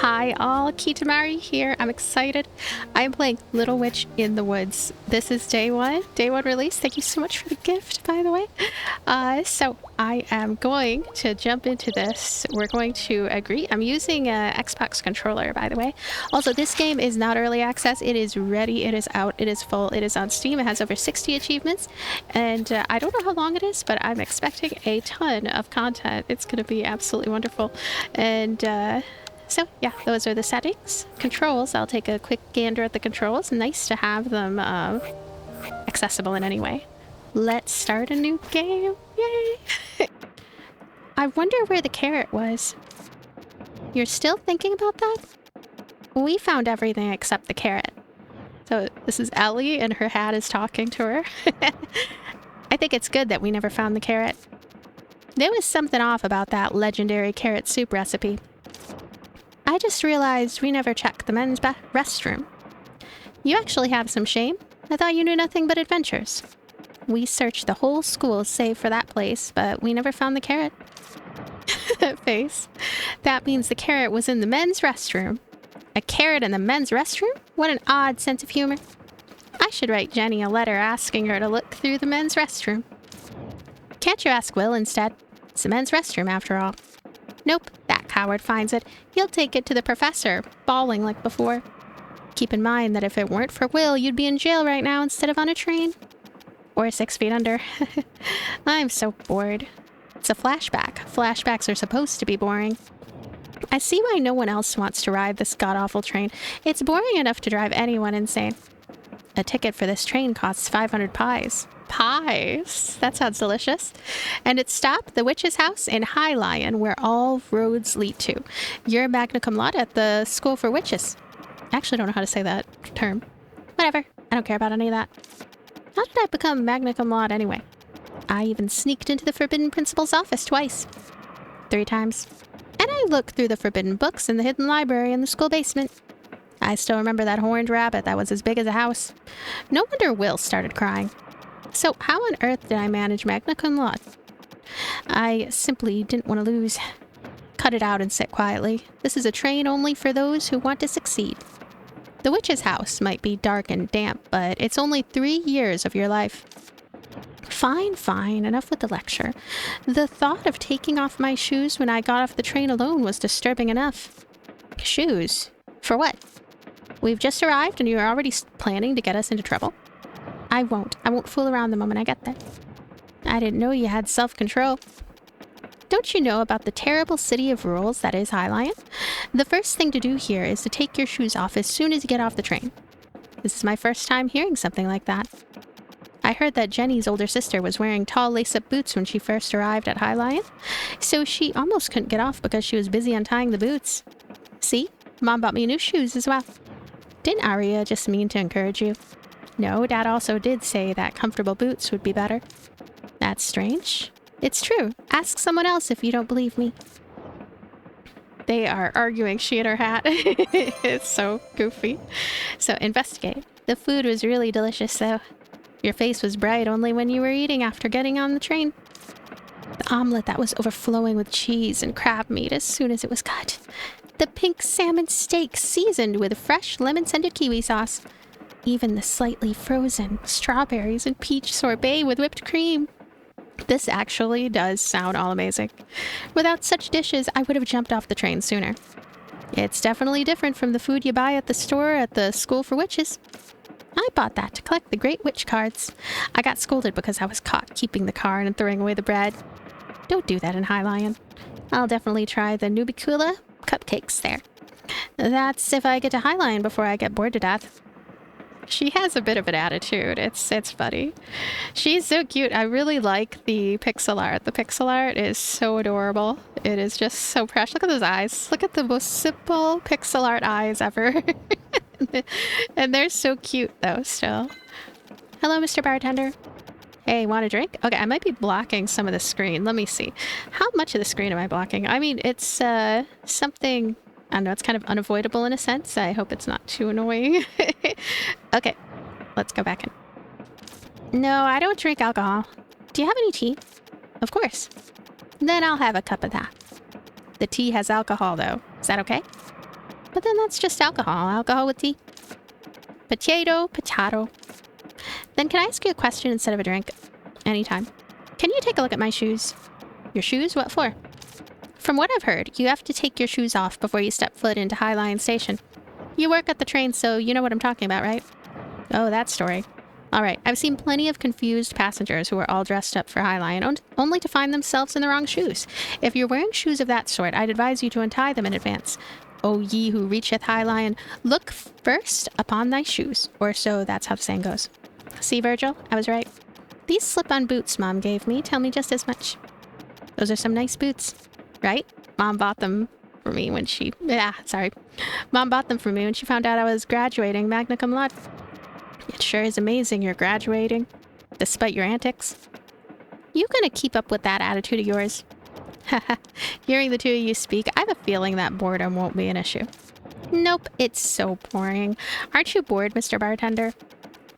Hi all, Kitamari here. I'm excited. I'm playing Little Witch in the Woods. This is day one release. Thank you so much for the gift, by the way. So I am going to jump into this. We're going to agree. I'm using a Xbox controller, by the way. Also, this game is not early access. It is ready. It is out. It is full. It is on Steam. It has over 60 achievements. And I don't know how long it is, but I'm expecting a ton of content. It's going to be absolutely wonderful. And so yeah, those are the settings. Controls, I'll take a quick gander at the controls. Nice to have them accessible in any way. Let's start a new game. Yay! I wonder where the carrot was. You're still thinking about that? We found everything except the carrot. So this is Ellie and her hat is talking to her. I think it's good that we never found the carrot. There was something off about that legendary carrot soup recipe. I just realized we never checked the men's restroom. You actually have some shame? I thought you knew nothing but adventures. We searched the whole school save for that place, but we never found the carrot. That face. That means the carrot was in the men's restroom. A carrot in the men's restroom? What an odd sense of humor. I should write Jenny a letter asking her to look through the men's restroom. Can't you ask Will instead? It's the men's restroom after all. Nope, that coward finds it. He'll take it to the professor, bawling like before. Keep in mind that if it weren't for Will, you'd be in jail right now instead of on a train. Or 6 feet under. I'm so bored. It's a flashback. Flashbacks are supposed to be boring. I see why no one else wants to ride this god-awful train. It's boring enough to drive anyone insane. A ticket for this train costs 500 pies. Pies? That sounds delicious. And it stopped the witch's house in High Lion, where all roads lead to. You're magna cum laude at the school for witches. I actually don't know how to say that term. Whatever. I don't care about any of that. How did I become magna cum laude anyway? I even sneaked into the forbidden principal's office twice. 3 times. And I looked through the forbidden books in the hidden library in the school basement. I still remember that horned rabbit that was as big as a house. No wonder Will started crying. So how on earth did I manage magna cum laude? I simply didn't want to lose. Cut it out and sit quietly. This is a train only for those who want to succeed. The witch's house might be dark and damp, but it's only 3 years of your life. Fine, fine, enough with the lecture. The thought of taking off my shoes when I got off the train alone was disturbing enough. Shoes? For what? We've just arrived and you're already planning to get us into trouble? I won't fool around the moment I get there. I didn't know you had self-control. Don't you know about the terrible city of rules that is High Lion? The first thing to do here is to take your shoes off as soon as you get off the train. This is my first time hearing something like that. I heard that Jenny's older sister was wearing tall lace-up boots when she first arrived at High Lion, so she almost couldn't get off because she was busy untying the boots. See? Mom bought me new shoes as well. Didn't Aria just mean to encourage you? No, Dad also did say that comfortable boots would be better. That's strange. It's true. Ask someone else if you don't believe me. They are arguing, she and her hat. It's so goofy. So, investigate. The food was really delicious, though. Your face was bright only when you were eating after getting on the train. The omelet that was overflowing with cheese and crab meat as soon as it was cut. The pink salmon steak seasoned with fresh lemon-scented kiwi sauce. Even the slightly frozen strawberries and peach sorbet with whipped cream. This actually does sound all amazing. Without such dishes, I would have jumped off the train sooner. It's definitely different from the food you buy at the store at the School for Witches. I bought that to collect the Great Witch cards. I got scolded because I was caught keeping the card and throwing away the bread. Don't do that in High Lion. I'll definitely try the Nubicula cupcakes there. That's if I get to High Lion before I get bored to death. She has a bit of an attitude. It's funny. She's so cute. I really like the pixel art. The pixel art is so adorable. It is just so precious. Look at those eyes. Look at the most simple pixel art eyes ever. And they're so cute though still. Hello, Mr. Bartender. Hey, want a drink? Okay, I might be blocking some of the screen. Let me see. How much of the screen am I blocking? I mean, it's something... I don't know, it's kind of unavoidable in a sense. I hope it's not too annoying. Okay, let's go back in. No, I don't drink alcohol. Do you have any tea? Of course. Then I'll have a cup of that. The tea has alcohol, though. Is that okay? But then that's just alcohol. Alcohol with tea. Potato, potato. Then can I ask you a question instead of a drink? Anytime. Can you take a look at my shoes? Your shoes? What for? From what I've heard, you have to take your shoes off before you step foot into High Lion Station. You work at the train, so you know what I'm talking about, right? Oh, that story. Alright, I've seen plenty of confused passengers who are all dressed up for High Lion, only to find themselves in the wrong shoes. If you're wearing shoes of that sort, I'd advise you to untie them in advance. O ye who reacheth High Lion, look first upon thy shoes. Or so that's how the saying goes. See, Virgil? I was right. These slip-on boots Mom gave me tell me just as much. Those are some nice boots, right? Mom bought them for me when she... Mom bought them for me when she found out I was graduating magna cum laude. It sure is amazing you're graduating, despite your antics. You gonna keep up with that attitude of yours? Haha, hearing the two of you speak, I have a feeling that boredom won't be an issue. Nope, it's so boring. Aren't you bored, Mr. Bartender?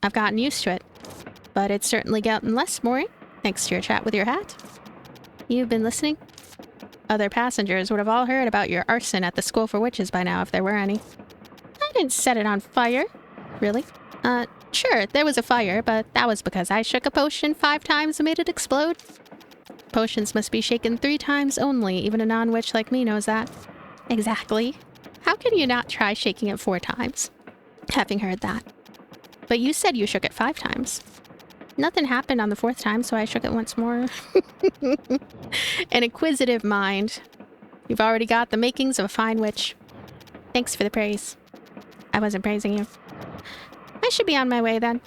I've gotten used to it, but it's certainly gotten less boring, thanks to your chat with your hat. You've been listening? Other passengers would have all heard about your arson at the School for Witches by now, if there were any. I didn't set it on fire. Really? Sure, there was a fire, but that was because I shook a potion 5 times and made it explode. Potions must be shaken 3 times only, even a non-witch like me knows that. Exactly. How can you not try shaking it 4 times? Having heard that. But you said you shook it 5 times. Nothing happened on the 4th time, so I shook it once more. An inquisitive mind. You've already got the makings of a fine witch. Thanks for the praise. I wasn't praising you. I should be on my way then.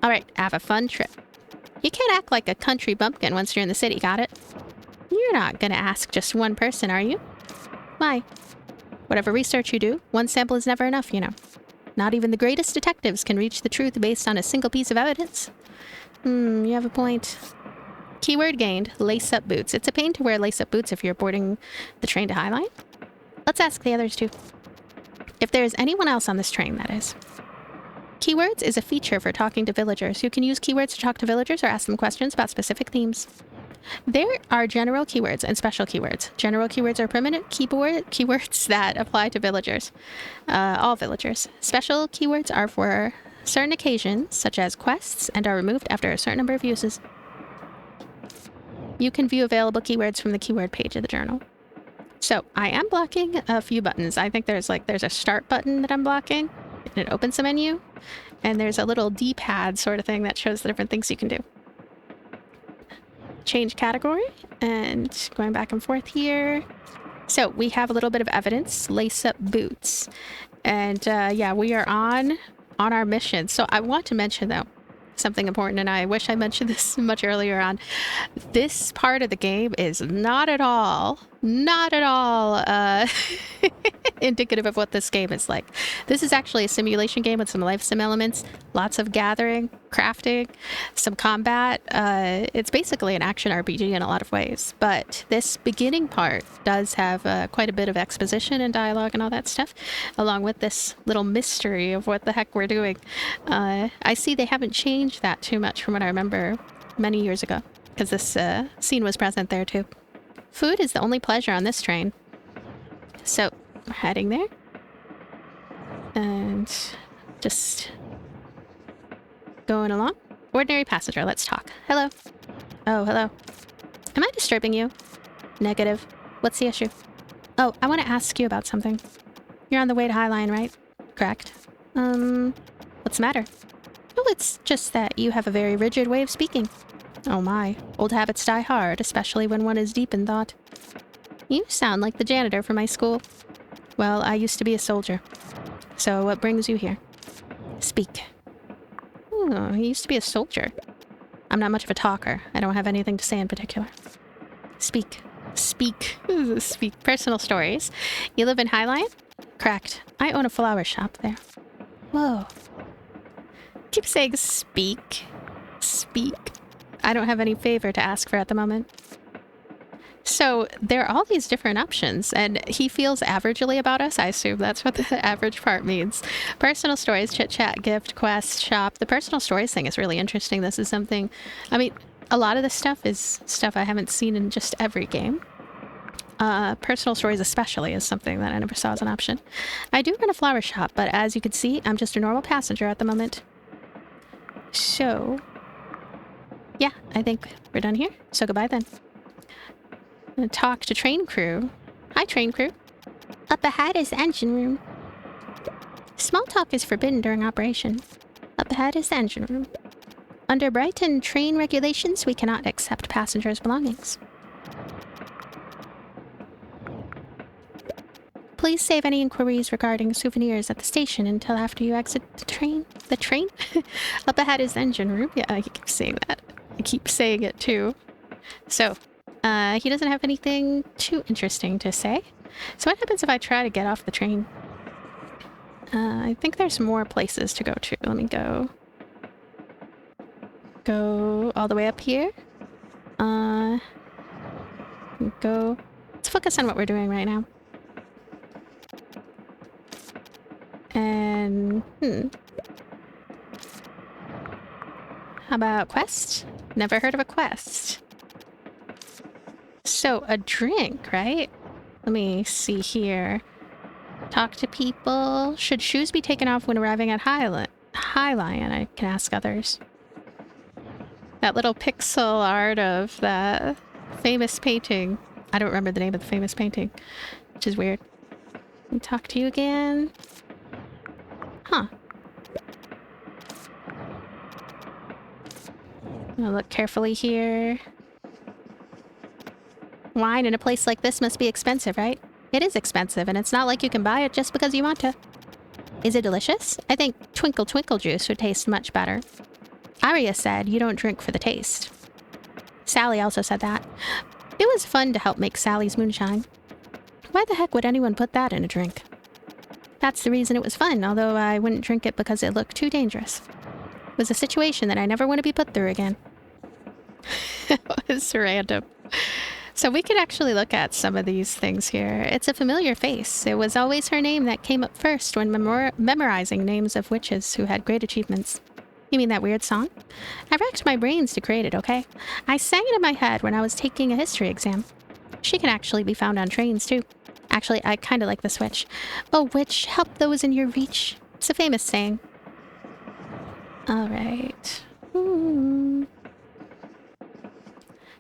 Alright, have a fun trip. You can't act like a country bumpkin once you're in the city, got it? You're not gonna ask just one person, are you? Why? Whatever research you do, one sample is never enough, you know. Not even the greatest detectives can reach the truth based on a single piece of evidence. You have a point. Keyword gained, lace-up boots. It's a pain to wear lace-up boots if you're boarding the train to High Line. Let's ask the others too. If there is anyone else on this train, that is. Keywords is a feature for talking to villagers. You can use keywords to talk to villagers or ask them questions about specific themes. There are general keywords and special keywords. General keywords are permanent keywords that apply to villagers. All villagers. Special keywords are for certain occasions, such as quests, and are removed after a certain number of uses. You can view available keywords from the keyword page of the journal. So, I am blocking a few buttons. I think there's a start button that I'm blocking, and it opens the menu, and there's a little D-pad sort of thing that shows the different things you can do. Change category, and going back and forth here. So, we have a little bit of evidence, lace-up boots. And yeah, we are on our mission. So, I want to mention, though, something important, and I wish I mentioned this much earlier on. This part of the game is not at all indicative of what this game is like. This is actually a simulation game with some life sim elements, lots of gathering, crafting, some combat. It's basically an action RPG in a lot of ways, but this beginning part does have quite a bit of exposition and dialogue and all that stuff, along with this little mystery of what the heck we're doing. I see they haven't changed that too much from what I remember many years ago, because this scene was present there too. Food is the only pleasure on this train. So, we're heading there. And just going along. Ordinary passenger, let's talk. Hello. Oh, hello. Am I disturbing you? Negative. What's the issue? Oh, I want to ask you about something. You're on the way to High Line, right? Correct. What's the matter? Oh, it's just that you have a very rigid way of speaking. Oh my, old habits die hard, especially when one is deep in thought. You sound like the janitor from my school. Well, I used to be a soldier. So what brings you here? Speak. Oh, he used to be a soldier. I'm not much of a talker. I don't have anything to say in particular. Speak. Speak. Speak. Personal stories. You live in High Line? Correct. I own a flower shop there. Whoa. Keep saying speak. Speak. I don't have any favor to ask for at the moment. So there are all these different options, and he feels averagely about us. I assume that's what the average part means. Personal stories, chit-chat, gift, quest, shop. The personal stories thing is really interesting. This is something, I mean, a lot of this stuff is stuff I haven't seen in just every game. Personal stories especially is something that I never saw as an option. I do run a flower shop, but as you can see, I'm just a normal passenger at the moment. So, yeah, I think we're done here. So goodbye then. I'm gonna talk to train crew. Hi, train crew. Up ahead is the engine room. Small talk is forbidden during operation. Up ahead is the engine room. Under Brighton train regulations, we cannot accept passengers' belongings. Please save any inquiries regarding souvenirs at the station until after you exit the train. The train? Up ahead is the engine room. Yeah, I keep saying that. I keep saying it too. So, he doesn't have anything too interesting to say. So what happens if I try to get off the train? I think there's more places to go to. Let me go all the way up here. Let's focus on what we're doing right now. And, how about quest? Never heard of a quest. So, a drink, right? Let me see here. Talk to people. Should shoes be taken off when arriving at High Lion? I can ask others. That little pixel art of that famous painting. I don't remember the name of the famous painting, which is weird. Let me talk to you again. Huh. I'll look carefully here. Wine in a place like this must be expensive, right? It is expensive, and it's not like you can buy it just because you want to. Is it delicious? I think Twinkle Twinkle juice would taste much better. Arya said you don't drink for the taste. Sally also said that. It was fun to help make Sally's moonshine. Why the heck would anyone put that in a drink? That's the reason it was fun, although I wouldn't drink it because it looked too dangerous. It was a situation that I never want to be put through again. It's random. So we could actually look at some of these things here. It's a familiar face. It was always her name that came up first when memorizing names of witches who had great achievements. You mean that weird song? I racked my brains to create it, okay? I sang it in my head when I was taking a history exam. She can actually be found on trains, too. Actually, I kind of like the switch. Oh, witch, help those in your reach. It's a famous saying. Alright.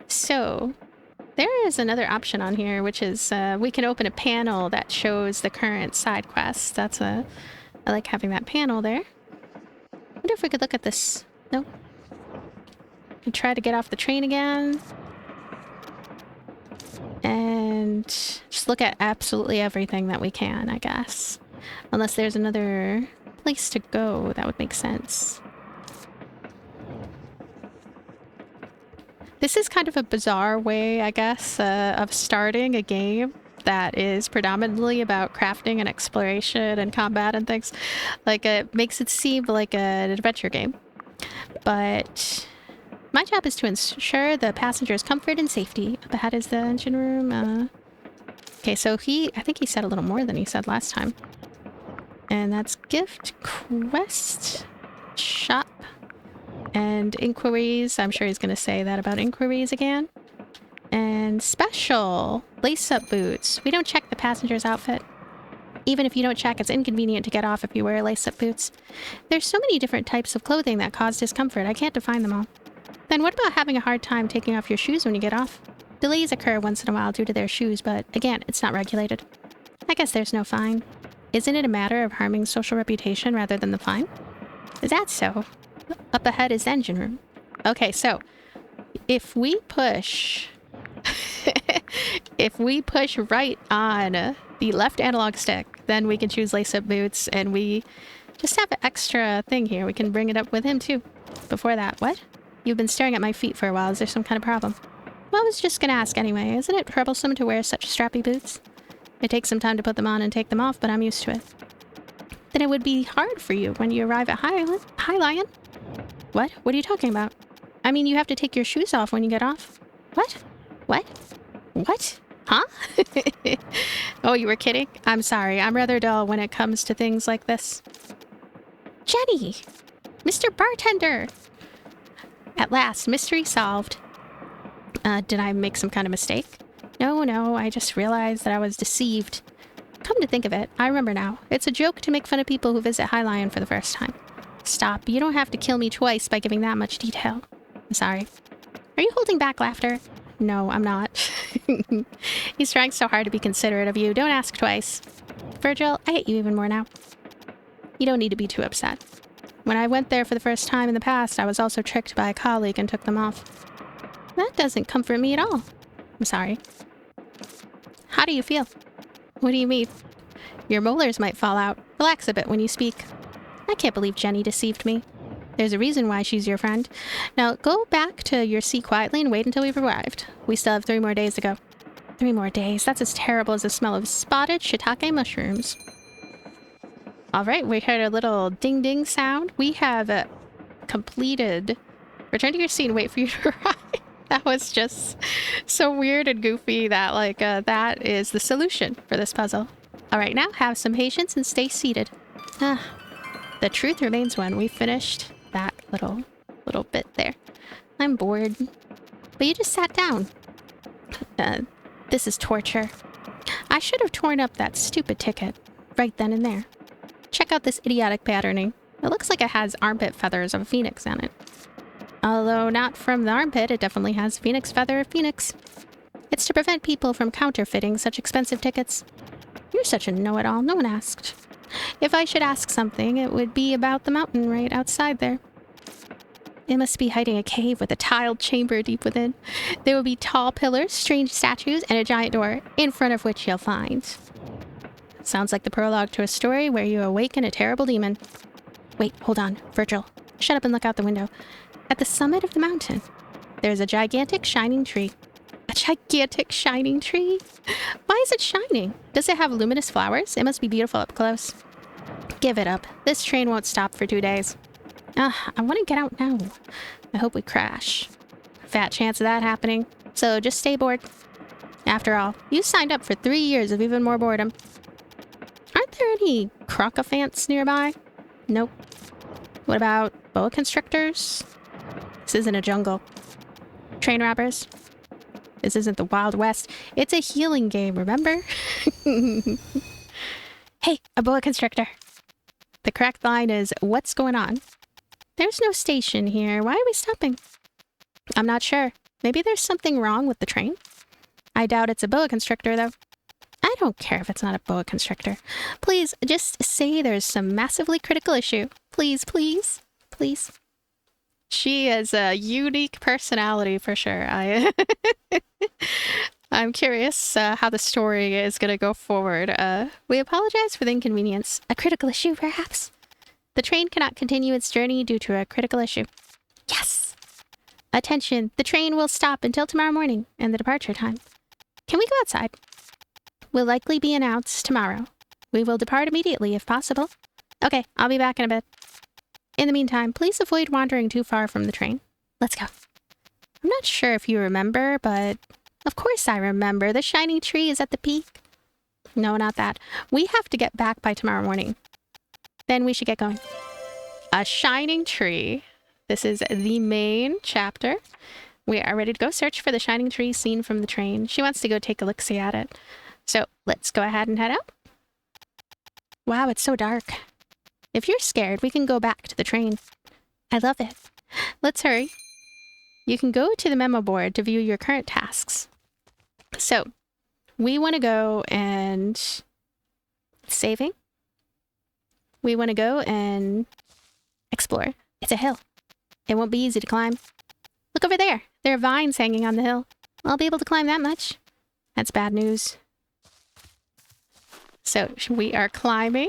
So, there is another option on here, which is we can open a panel that shows the current side quests. I like having that panel there. Wonder if we could look at this. Nope. Could try to get off the train again. And just look at absolutely everything that we can, I guess. Unless there's another place to go, that would make sense. This is kind of a bizarre way, I guess, of starting a game that is predominantly about crafting and exploration and combat and things. Like, it makes it seem like an adventure game. But my job is to ensure the passenger's comfort and safety. Up ahead is the engine room. Okay, so I think he said a little more than he said last time. And that's gift, quest, shop, and inquiries. I'm sure he's going to say that about inquiries again. And special, lace-up boots. We don't check the passenger's outfit. Even if you don't check, it's inconvenient to get off if you wear lace-up boots. There's so many different types of clothing that cause discomfort. I can't define them all. Then what about having a hard time taking off your shoes when you get off? Delays occur once in a while due to their shoes, but again, it's not regulated. I guess there's no fine. Isn't it a matter of harming social reputation rather than the fine? Is that so? Up ahead is the engine room. Okay, so if we push... if we push right on the left analog stick, then we can choose lace-up boots, and we just have an extra thing here. We can bring it up with him, too. Before that, what? You've been staring at my feet for a while. Is there some kind of problem? Well, I was just gonna ask anyway. Isn't it troublesome to wear such strappy boots? It takes some time to put them on and take them off, but I'm used to it. Then it would be hard for you when you arrive at High Lion? What? What are you talking about? I mean, you have to take your shoes off when you get off. What? What? What? Huh? Oh, you were kidding? I'm sorry. I'm rather dull when it comes to things like this. Jenny! Mr. Bartender! At last, mystery solved. Did I make some kind of mistake? No, no, I just realized that I was deceived. Come to think of it, I remember now. It's a joke to make fun of people who visit High Lion for the first time. Stop, you don't have to kill me twice by giving that much detail. I'm sorry. Are you holding back laughter? No, I'm not. He's trying so hard to be considerate of you. Don't ask twice. Virgil, I hate you even more now. You don't need to be too upset. When I went there for the first time in the past, I was also tricked by a colleague and took them off. That doesn't comfort me at all. I'm sorry. How do you feel? What do you mean? Your molars might fall out. Relax a bit when you speak. I can't believe Jenny deceived me. There's a reason why she's your friend. Now, go back to your seat quietly and wait until we've arrived. We still have 3 more days to go. 3 more days? That's as terrible as the smell of spotted shiitake mushrooms. Alright, we heard a little ding-ding sound. We have completed... Return to your seat and wait for you to arrive. That was just so weird and goofy that, like, that is the solution for this puzzle. Alright, now have some patience and stay seated. The truth remains when we finished that little bit there. I'm bored. But you just sat down. This is torture. I should have torn up that stupid ticket right then and there. Check out this idiotic patterning. It looks like it has armpit feathers of a phoenix on it. Although not from the armpit, it definitely has phoenix feather of phoenix. It's to prevent people from counterfeiting such expensive tickets. You're such a know-it-all. No one asked. If I should ask something, it would be about the mountain right outside there. It must be hiding a cave with a tiled chamber deep within. There will be tall pillars, strange statues, and a giant door, in front of which you'll find. Sounds like the prologue to a story where you awaken a terrible demon. Wait, hold on. Virgil, shut up and look out the window. At the summit of the mountain, there's a gigantic shining tree. A gigantic shining tree? Why is it shining? Does it have luminous flowers? It must be beautiful up close. Give it up. This train won't stop for 2 days. I want to get out now. I hope we crash. Fat chance of that happening. So just stay bored. After all, you signed up for 3 years of even more boredom. Aren't there any crocophants nearby? Nope. What about boa constrictors? This isn't a jungle. Train robbers? This isn't the Wild West. It's a healing game, remember? Hey, a boa constrictor. The correct line is, what's going on? There's no station here. Why are we stopping? I'm not sure. Maybe there's something wrong with the train? I doubt it's a boa constrictor, though. I don't care if it's not a boa constrictor. Please, just say there's some massively critical issue. Please, please, please. She is a unique personality for sure. I'm curious how the story is going to go forward. We apologize for the inconvenience. A critical issue, perhaps? The train cannot continue its journey due to a critical issue. Yes! Attention, the train will stop until tomorrow morning and the departure time. Can we go outside? Will likely be announced tomorrow. We will depart immediately if possible. Okay, I'll be back in a bit. In the meantime, please avoid wandering too far from the train. Let's go. I'm not sure if you remember, but of course I remember. The shining tree is at the peak. No, not that. We have to get back by tomorrow morning. Then we should get going. A shining tree. This is the main chapter. We are ready to go search for the shining tree seen from the train. She wants to go take a look-see at it. So let's go ahead and head out. Wow, it's so dark. If you're scared, we can go back to the train. I love it. Let's hurry. You can go to the memo board to view your current tasks. So, we want to go and... saving. We want to go and explore. It's a hill. It won't be easy to climb. Look over there. There are vines hanging on the hill. I'll be able to climb that much. That's bad news. So, we are climbing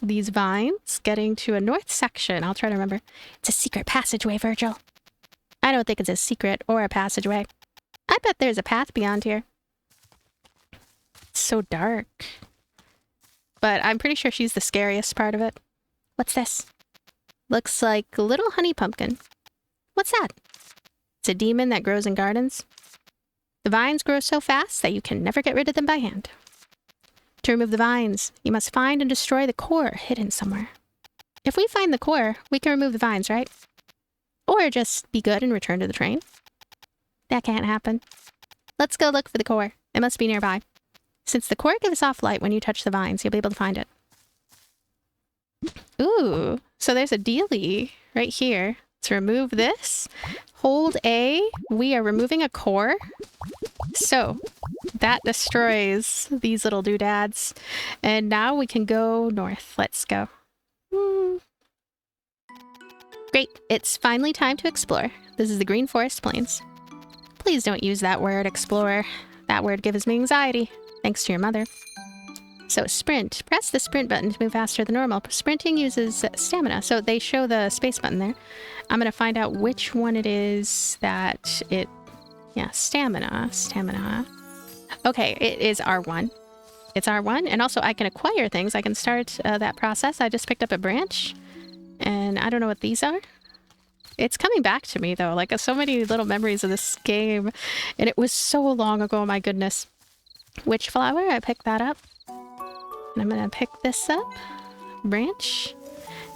these vines, getting to a north section. I'll try to remember. It's a secret passageway, Virgil. I don't think it's a secret or a passageway. I bet there's a path beyond here. It's so dark. But I'm pretty sure she's the scariest part of it. What's this? Looks like a little honey pumpkin. What's that? It's a demon that grows in gardens. The vines grow so fast that you can never get rid of them by hand. To remove the vines, you must find and destroy the core hidden somewhere. If we find the core, we can remove the vines, right? Or just be good and return to the train. That can't happen. Let's go look for the core. It must be nearby. Since the core gives off light when you touch the vines, you'll be able to find it. Ooh, so there's a dealie right here. Let's remove this. Hold A. We are removing a core. So that destroys these little doodads. And now we can go north. Let's go. Great. It's finally time to explore. This is the Green Forest Plains. Please don't use that word, explorer. That word gives me anxiety. Thanks to your mother. So sprint. Press the sprint button to move faster than normal. Sprinting uses stamina. So they show the space button there. I'm going to find out which one it is that it... Yeah, stamina. Stamina. Okay, it is R1. It's R1. And also I can acquire things. I can start that process. I just picked up a branch. And I don't know what these are. It's coming back to me though. Like so many little memories of this game. And it was so long ago, my goodness. Witch flower, I picked that up. And I'm gonna pick this up. Branch.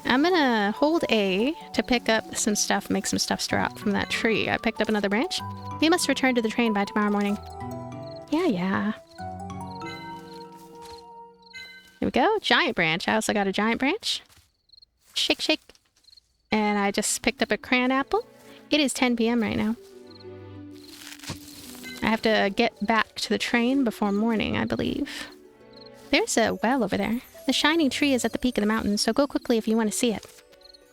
I'm gonna hold A to pick up some stuff, make some stuff drop from that tree. I picked up another branch. We must return to the train by tomorrow morning. Yeah. Here we go. Giant branch. I also got a giant branch. Shake, shake. And I just picked up a crayon apple. It is 10 p.m. right now. I have to get back to the train before morning, I believe. There's a well over there. The shining tree is at the peak of the mountain, so go quickly if you want to see it.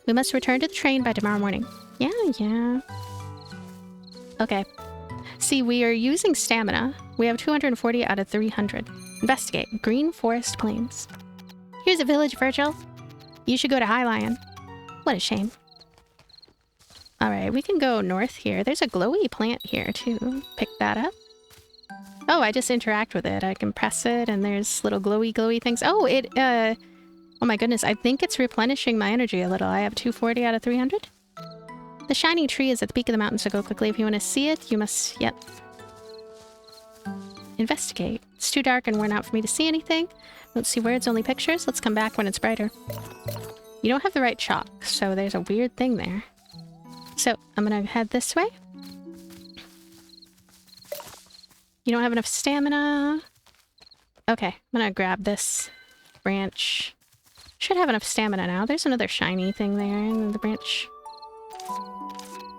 We must return to the train by tomorrow morning. Yeah. Okay. See, we are using stamina. We have 240 out of 300. Investigate. Green Forest Plains. Here's a village, Virgil. You should go to High Lion. What a shame. Alright, we can go north here. There's a glowy plant here, too. Pick that up. Oh, I just interact with it. I can press it, and there's little glowy things. Oh, oh my goodness. I think it's replenishing my energy a little. I have 240 out of 300. The shiny tree is at the peak of the mountain, so go quickly. If you want to see it, you must... Yep. Investigate. It's too dark and worn out for me to see anything. Don't see words, only pictures. Let's come back when it's brighter. You don't have the right chalk, so there's a weird thing there. So, I'm gonna head this way. You don't have enough stamina. Okay, I'm gonna grab this branch. Should have enough stamina now. There's another shiny thing there in the branch.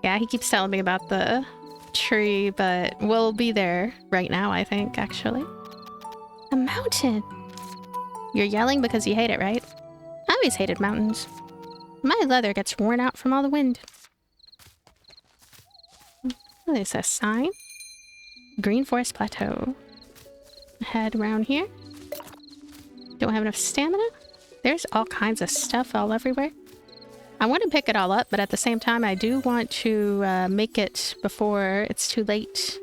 Yeah, he keeps telling me about the tree, but we'll be there right now, I think, actually. A mountain! You're yelling because you hate it, right? I always hated mountains. My leather gets worn out from all the wind. There's a sign. Green Forest Plateau. Head around here. Don't have enough stamina. There's all kinds of stuff all everywhere. I want to pick it all up, but at the same time I do want to make it before it's too late.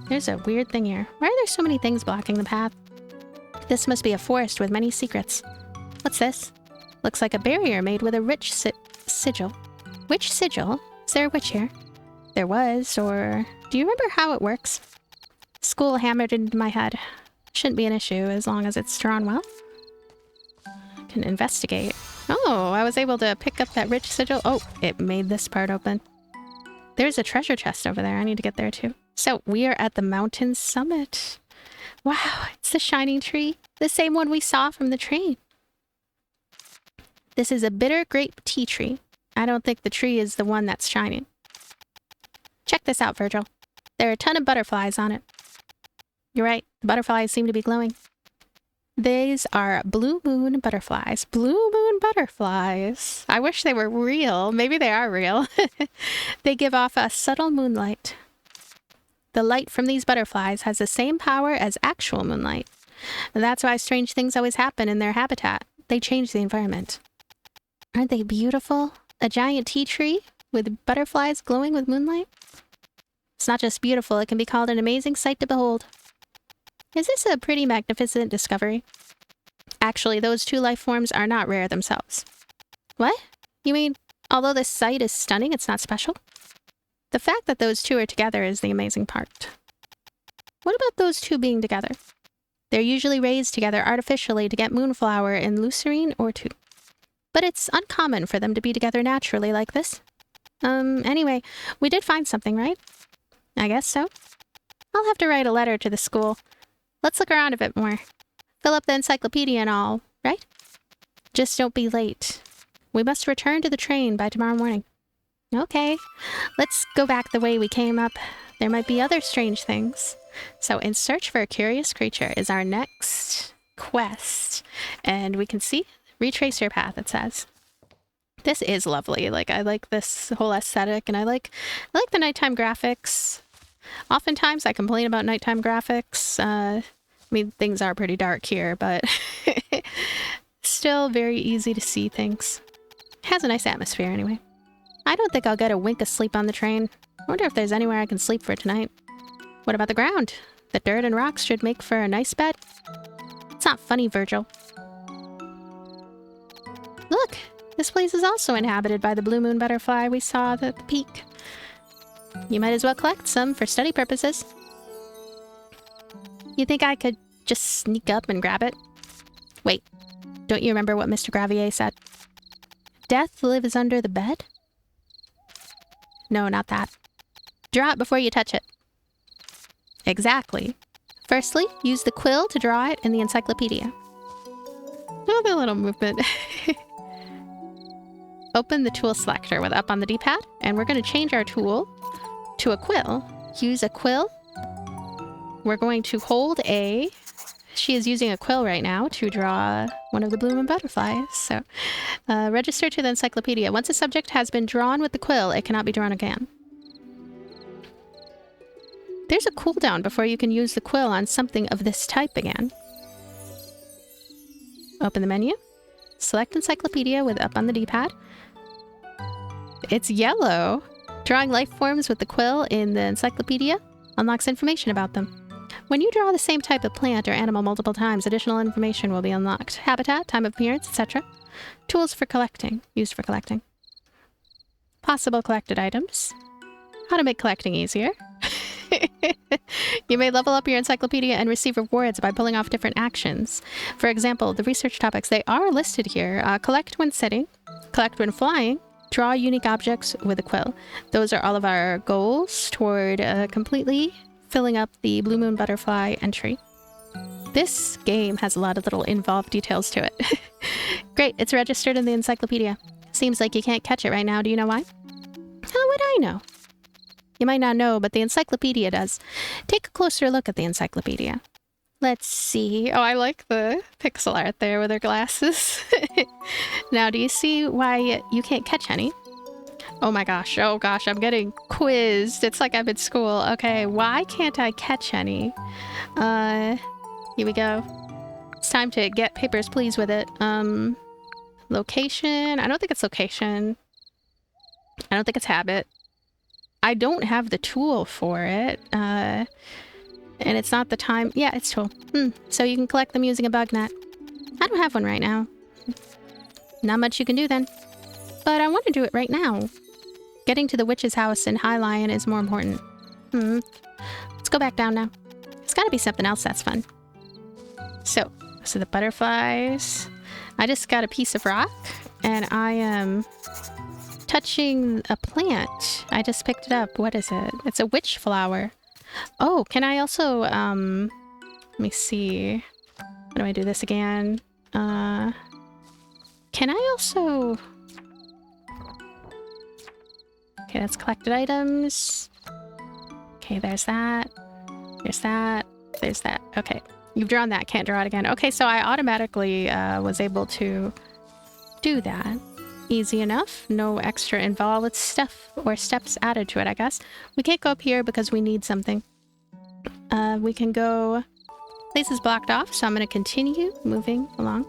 There's a weird thing here. Why are there so many things blocking the path? This must be a forest with many secrets. What's this? Looks like a barrier made with a rich sigil. Which sigil? Is there a witch here? There was, or... Do you remember how it works? School hammered into my head. Shouldn't be an issue as long as it's drawn well. I can investigate. Oh, I was able to pick up that rich sigil. Oh, it made this part open. There's a treasure chest over there. I need to get there too. So, we are at the mountain summit. Wow, it's the shining tree. The same one we saw from the train. This is a bitter grape tea tree. I don't think the tree is the one that's shining. Check this out, Virgil. There are a ton of butterflies on it. You're right. The butterflies seem to be glowing. These are blue moon butterflies. Blue moon butterflies. I wish they were real. Maybe they are real. They give off a subtle moonlight. The light from these butterflies has the same power as actual moonlight. And that's why strange things always happen in their habitat. They change the environment. Aren't they beautiful? A giant tea tree with butterflies glowing with moonlight? It's not just beautiful, it can be called an amazing sight to behold. Is this a pretty magnificent discovery? Actually, those two life forms are not rare themselves. What? You mean, although this sight is stunning, it's not special? The fact that those two are together is the amazing part. What about those two being together? They're usually raised together artificially to get moonflower in LUCEREIN ORTU. But it's uncommon for them to be together naturally like this. Anyway, we did find something, right? I guess so. I'll have to write a letter to the school. Let's look around a bit more. Fill up the encyclopedia and all, right? Just don't be late. We must return to the train by tomorrow morning. Okay, let's go back the way we came up. There might be other strange things. So, in search for a curious creature is our next quest. And we can see, retrace your path, it says. This is lovely. Like, I like this whole aesthetic, and I like the nighttime graphics. Oftentimes I complain about nighttime graphics. I mean, things are pretty dark here, but still very easy to see things. Has a nice atmosphere anyway. I don't think I'll get a wink of sleep on the train. I wonder if there's anywhere I can sleep for tonight. What about the ground? The dirt and rocks should make for a nice bed. It's not funny, Virgil. Look! This place is also inhabited by the blue moon butterfly we saw at the peak. You might as well collect some for study purposes. You think I could just sneak up and grab it? Wait, don't you remember what Mr. Gravier said? Death lives under the bed? No, not that. Draw it before you touch it. Exactly. Firstly, use the quill to draw it in the encyclopedia. Oh, the little movement. Open the tool selector with up on the D-pad, and we're going to change our tool to a quill. Use a quill. We're going to hold A. She is using a quill right now to draw one of the blue moon butterflies. So, register to the encyclopedia. Once a subject has been drawn with the quill, it cannot be drawn again. There's a cooldown before you can use the quill on something of this type again. Open the menu. Select encyclopedia with up on the D-pad. It's yellow. Drawing life forms with the quill in the encyclopedia unlocks information about them. When you draw the same type of plant or animal multiple times, additional information will be unlocked. Habitat, time of appearance, etc. Tools for collecting. Used for collecting. Possible collected items. How to make collecting easier. You may level up your encyclopedia and receive rewards by pulling off different actions. For example, the research topics, they are listed here. Collect when sitting, collect when flying, draw unique objects with a quill. Those are all of our goals toward completely filling up the Blue Moon Butterfly entry. This game has a lot of little involved details to it. Great, it's registered in the encyclopedia. Seems like you can't catch it right now. Do you know why? How would I know? You might not know, but the encyclopedia does. Take a closer look at the encyclopedia. Let's see. Oh, I like the pixel art there with her glasses. Now, do you see why you can't catch any? Oh my gosh. Oh gosh, I'm getting quizzed. It's like I'm in school. Okay, why can't I catch any? Here we go. It's time to get papers, please, with it. Location. I don't think it's location. I don't think it's habit. I don't have the tool for it, and it's not the time. Yeah, it's tool. So you can collect them using a bug net. I don't have one right now. Not much you can do then. But I want to do it right now. Getting to the witch's house in High Lion is more important. Let's go back down now. There's got to be something else that's fun. So the butterflies. I just got a piece of rock, and I am touching a plant. I just picked it up. What is it? It's a witch flower. Oh, can I also, let me see. How do I do this again? Can I also... Okay, that's collected items. Okay, there's that. There's that. There's that. Okay, you've drawn that. Can't draw it again. Okay, so I automatically was able to do that. Easy enough. No extra involved stuff or steps added to it, I guess. We can't go up here because we need something. We can go... Place is blocked off, so I'm going to continue moving along.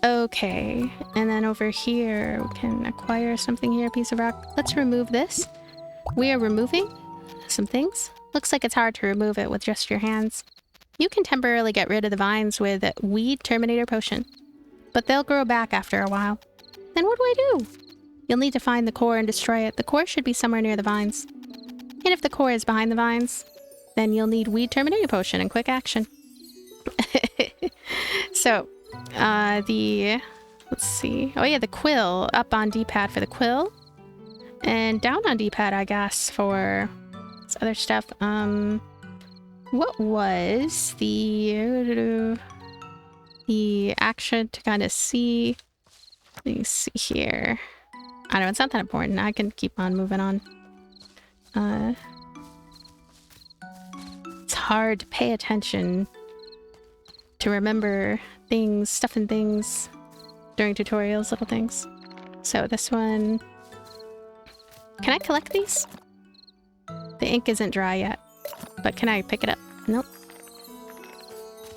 Okay, and then over here, we can acquire something here, a piece of rock. Let's remove this. We are removing some things. Looks like it's hard to remove it with just your hands. You can temporarily get rid of the vines with Weed Terminator Potion. But they'll grow back after a while. Then what do I do? You'll need to find the core and destroy it. The core should be somewhere near the vines. And if the core is behind the vines, then you'll need Weed Terminator Potion and quick action. So, let's see. Oh yeah, the quill. Up on D-pad for the quill. And down on D-pad, I guess, for this other stuff. What was the action to kind of see? Let me see here. I don't know, it's not that important. I can keep on moving on. It's hard to pay attention to remember things, stuff and things during tutorials, little things. So this one... Can I collect these? The ink isn't dry yet, but can I pick it up? Nope.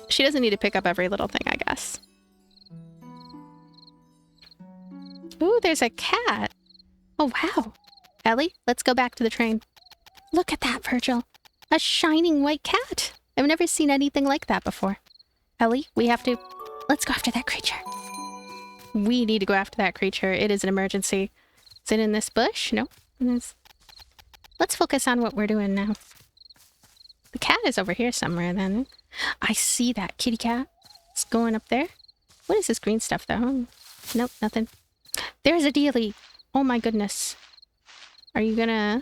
She doesn't need to pick up every little thing, I guess. Ooh, there's a cat. Oh, wow. Ellie, let's go back to the train. Look at that, Virgil. A shining white cat. I've never seen anything like that before. Ellie, we have to... Let's go after that creature. We need to go after that creature. It is an emergency. Is it in this bush? No. Let's focus on what we're doing now. The cat is over here somewhere then. I see that kitty cat. It's going up there. What is this green stuff though? Nope, nothing. There's a dealie. Oh my goodness. Are you gonna...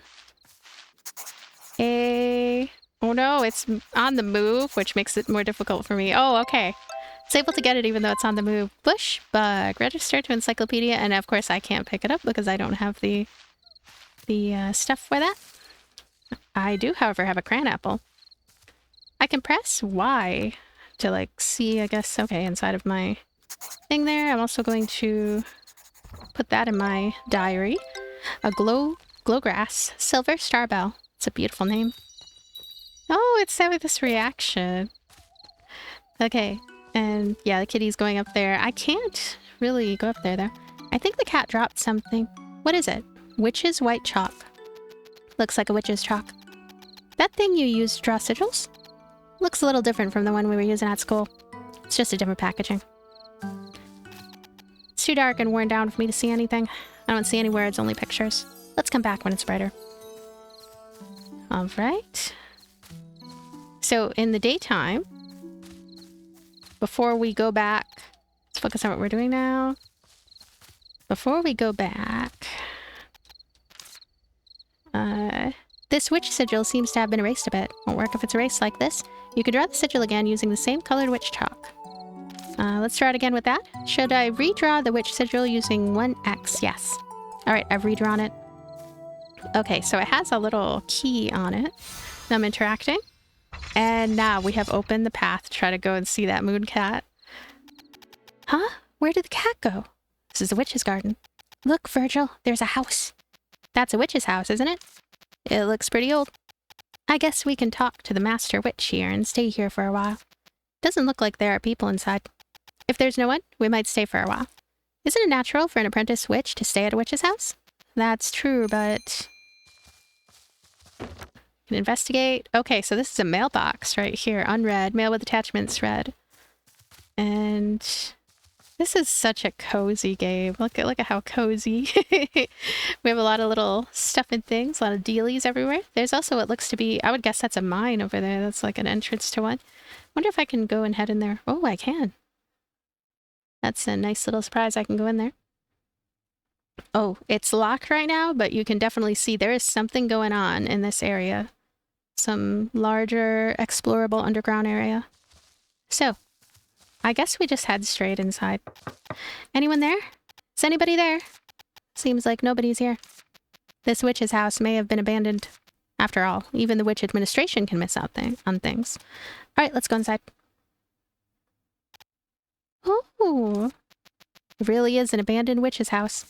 Oh no, it's on the move, which makes it more difficult for me. Oh, okay. It's able to get it even though it's on the move. Bush bug. Register to encyclopedia. And of course I can't pick it up because I don't have the stuff for that. I do, however, have a cran apple. I can press Y to like see, I guess, okay, inside of my thing there. I'm also going to put that in my diary. A glowgrass silver starbell. It's a beautiful name. Oh, it's having this reaction. Okay, and yeah, the kitty's going up there. I can't really go up there though. I think the cat dropped something. What is it? Witch's white chalk. Looks like a witch's chalk. That thing you used to draw sigils? Looks a little different from the one we were using at school. It's just a different packaging. It's too dark and worn down for me to see anything. I don't see any words, only pictures. Let's come back when it's brighter. Alright. So in the daytime, before we go back, let's focus on what we're doing now. Before we go back, this witch sigil seems to have been erased a bit. Won't work if it's erased like this. You can draw the sigil again using the same colored witch chalk. Let's try it again with that. Should I redraw the witch sigil using 1X? Yes. Alright, I've redrawn it. Okay, so it has a little key on it. I'm interacting. And now we have opened the path to try to go and see that moon cat. Huh? Where did the cat go? This is the witch's garden. Look, Virgil, there's a house. That's a witch's house, isn't it? It looks pretty old. I guess we can talk to the master witch here and stay here for a while. Doesn't look like there are people inside. If there's no one, we might stay for a while. Isn't it natural for an apprentice witch to stay at a witch's house? That's true, but... Can investigate. Okay, so this is a mailbox right here, unread. Mail with attachments, read. And this is such a cozy game. Look at how cozy. We have a lot of little stuff and things, a lot of dealies everywhere. There's also what looks to be, I would guess that's a mine over there. That's like an entrance to one. Wonder if I can go and head in there. Oh, I can. That's a nice little surprise. I can go in there. Oh, it's locked right now, but you can definitely see there is something going on in this area. Some larger explorable underground area. So, I guess we just head straight inside. Anyone there? Is anybody there? Seems like nobody's here. This witch's house may have been abandoned. After all, even the witch administration can miss out on things. Alright, let's go inside. Oh, it really is an abandoned witch's house.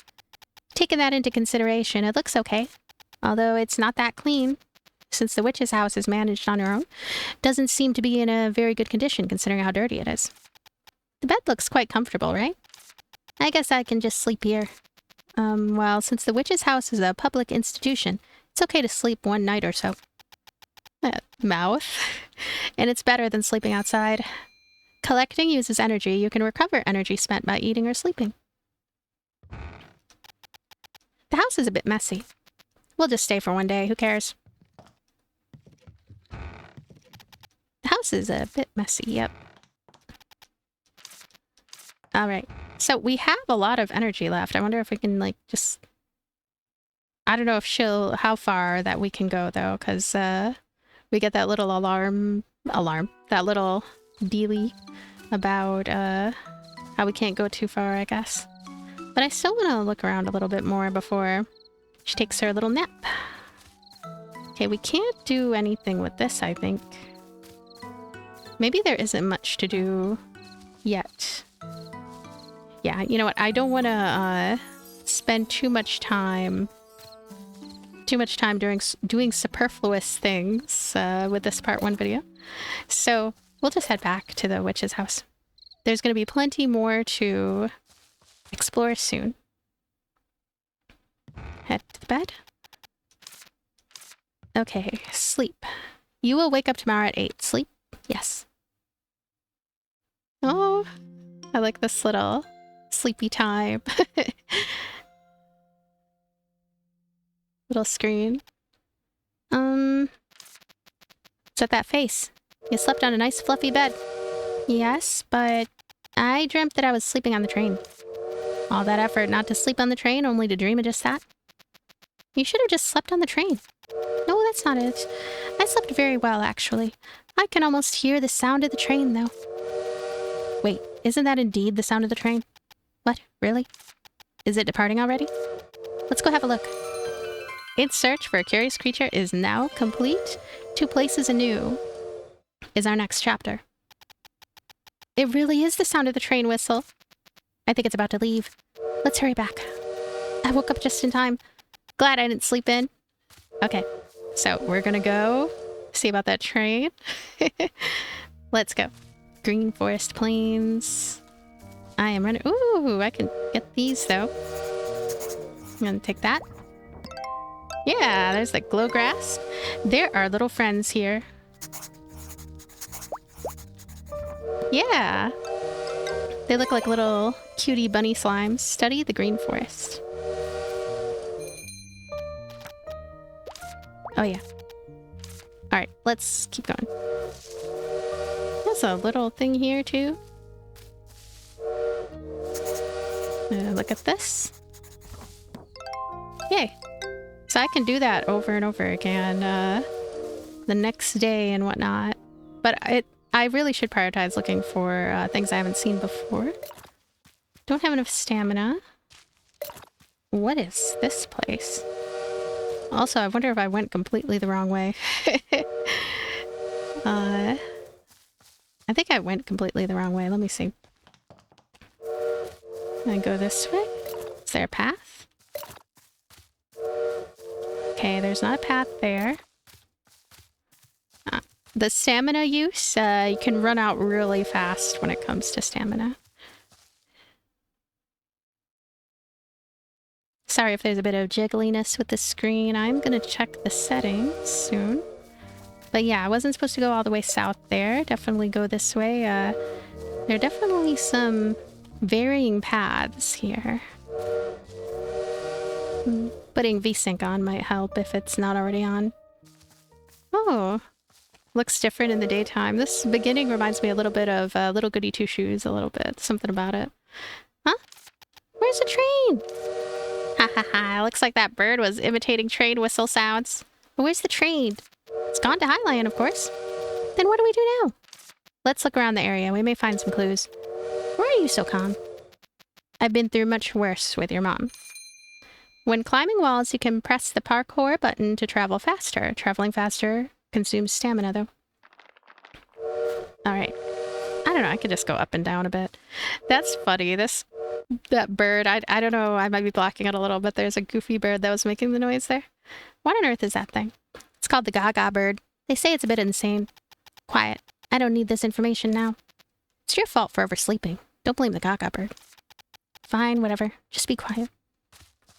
Taking that into consideration, it looks okay. Although it's not that clean. Since the witch's house is managed on her own, doesn't seem to be in a very good condition considering how dirty it is. The bed looks quite comfortable, right? I guess I can just sleep here. Well, since the witch's house is a public institution, it's okay to sleep one night or so. Mouth. And it's better than sleeping outside. Collecting uses energy. You can recover energy spent by eating or sleeping. The house is a bit messy. We'll just stay for one day. Who cares? The house is a bit messy, yep. Alright, so we have a lot of energy left. I wonder if we can, like, just I don't know if how far that we can go though, because we get that little alarm, that little dealie about how we can't go too far, I guess. But I still want to look around a little bit more before she takes her little nap. Okay, we can't do anything with this, I think. Maybe there isn't much to do yet. Yeah, you know what? I don't want to spend too much time doing superfluous things with this part 1 video. So we'll just head back to the witch's house. There's going to be plenty more to explore soon. Head to the bed. Okay, sleep. You will wake up tomorrow at 8. Sleep? Yes. Oh, I like this little sleepy time. Little screen. What's with that face? You slept on a nice fluffy bed. Yes, but I dreamt that I was sleeping on the train. All that effort not to sleep on the train, only to dream of just that? You should have just slept on the train. No, that's not it. I slept very well, actually. I can almost hear the sound of the train, though. Wait, isn't that indeed the sound of the train? What? Really? Is it departing already? Let's go have a look. Its search for a curious creature is now complete. 2 places anew is our next chapter. It really is the sound of the train whistle. I think it's about to leave. Let's hurry back. I woke up just in time. Glad I didn't sleep in. Okay, so we're gonna go see about that train. Let's go. Green Forest Plains. I am running. Ooh, I can get these though. I'm gonna take that. Yeah, there's the glow grass. There are little friends here. Yeah. They look like little cutie bunny slimes. Study the green forest. Oh yeah. Alright, let's keep going. There's a little thing here too. Look at this. Yay. So I can do that over and over again the next day and whatnot. But I really should prioritize looking for things I haven't seen before. Don't have enough stamina. What is this place? Also, I wonder if I went completely the wrong way. I think I went completely the wrong way. Let me see. I go this way. Is there a path? Okay, there's not a path there. The stamina use, you can run out really fast when it comes to stamina. Sorry if there's a bit of jiggliness with the screen. I'm gonna check the settings soon. But yeah, I wasn't supposed to go all the way south there. Definitely go this way. There are definitely some varying paths here. Putting VSync on might help if it's not already on. Oh, looks different in the daytime. This beginning reminds me a little bit of Little Goody Two Shoes, a little bit. Something about it. Huh? Where's the train? Ha ha ha, looks like that bird was imitating train whistle sounds. But where's the train? It's gone to Highland, of course. Then what do we do now? Let's look around the area. We may find some clues. Why are you so calm? I've been through much worse with your mom. When climbing walls, you can press the parkour button to travel faster. Traveling faster consumes stamina, though. Alright. I don't know, I could just go up and down a bit. That's funny. That bird, I don't know, I might be blocking it a little, but there's a goofy bird that was making the noise there. What on earth is that thing? It's called the Gaga bird. They say it's a bit insane. Quiet. I don't need this information now. It's your fault for oversleeping. Don't blame the Gaga bird. Fine, whatever. Just be quiet.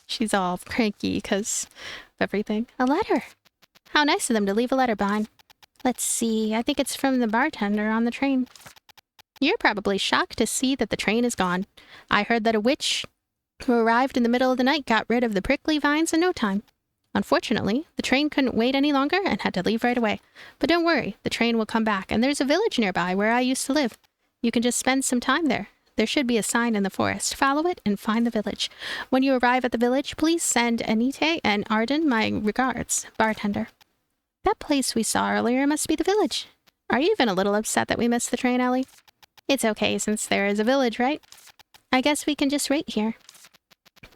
She's all cranky because of everything. A letter! How nice of them to leave a letter behind. Let's see, I think it's from the bartender on the train. You're probably shocked to see that the train is gone. I heard that a witch who arrived in the middle of the night got rid of the prickly vines in no time. Unfortunately, the train couldn't wait any longer and had to leave right away. But don't worry, the train will come back, and there's a village nearby where I used to live. You can just spend some time there. There should be a sign in the forest. Follow it and find the village. When you arrive at the village, please send Anita and Arden my regards. Bartender. That place we saw earlier must be the village. Are you even a little upset that we missed the train, Ellie? It's okay since there is a village, right? I guess we can just wait here.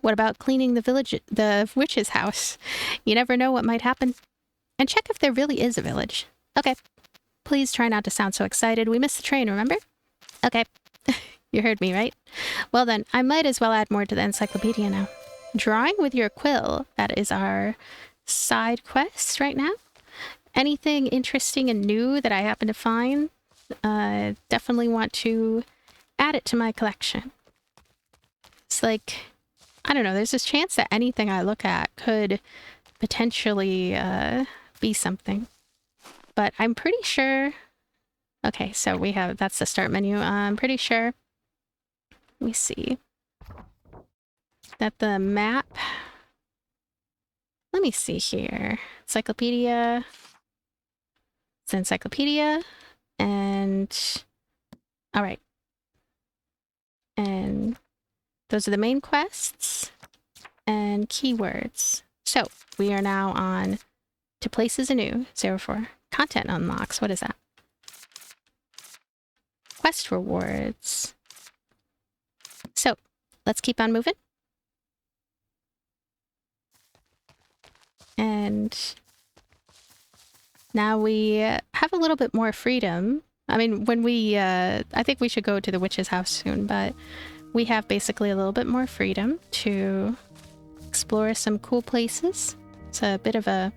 What about cleaning the witch's house? You never know what might happen. And check if there really is a village. Okay. Please try not to sound so excited. We missed the train, remember? Okay. You heard me, right? Well then, I might as well add more to the encyclopedia now. Drawing with your quill. That is our side quest right now. Anything interesting and new that I happen to find, definitely want to add it to my collection. It's like, I don't know, there's this chance that anything I look at could potentially be something. But I'm pretty sure... Okay, so we have, that's the start menu. I'm pretty sure, let me see, that the map, let me see here, encyclopedia, it's encyclopedia, and, all right, and those are the main quests and keywords. So we are now on to places anew, 04, content unlocks, what is that? Quest rewards. So, let's keep on moving. And now we have a little bit more freedom. I mean, when we, I think we should go to the witch's house soon, but we have basically a little bit more freedom to explore some cool places. It's a bit of a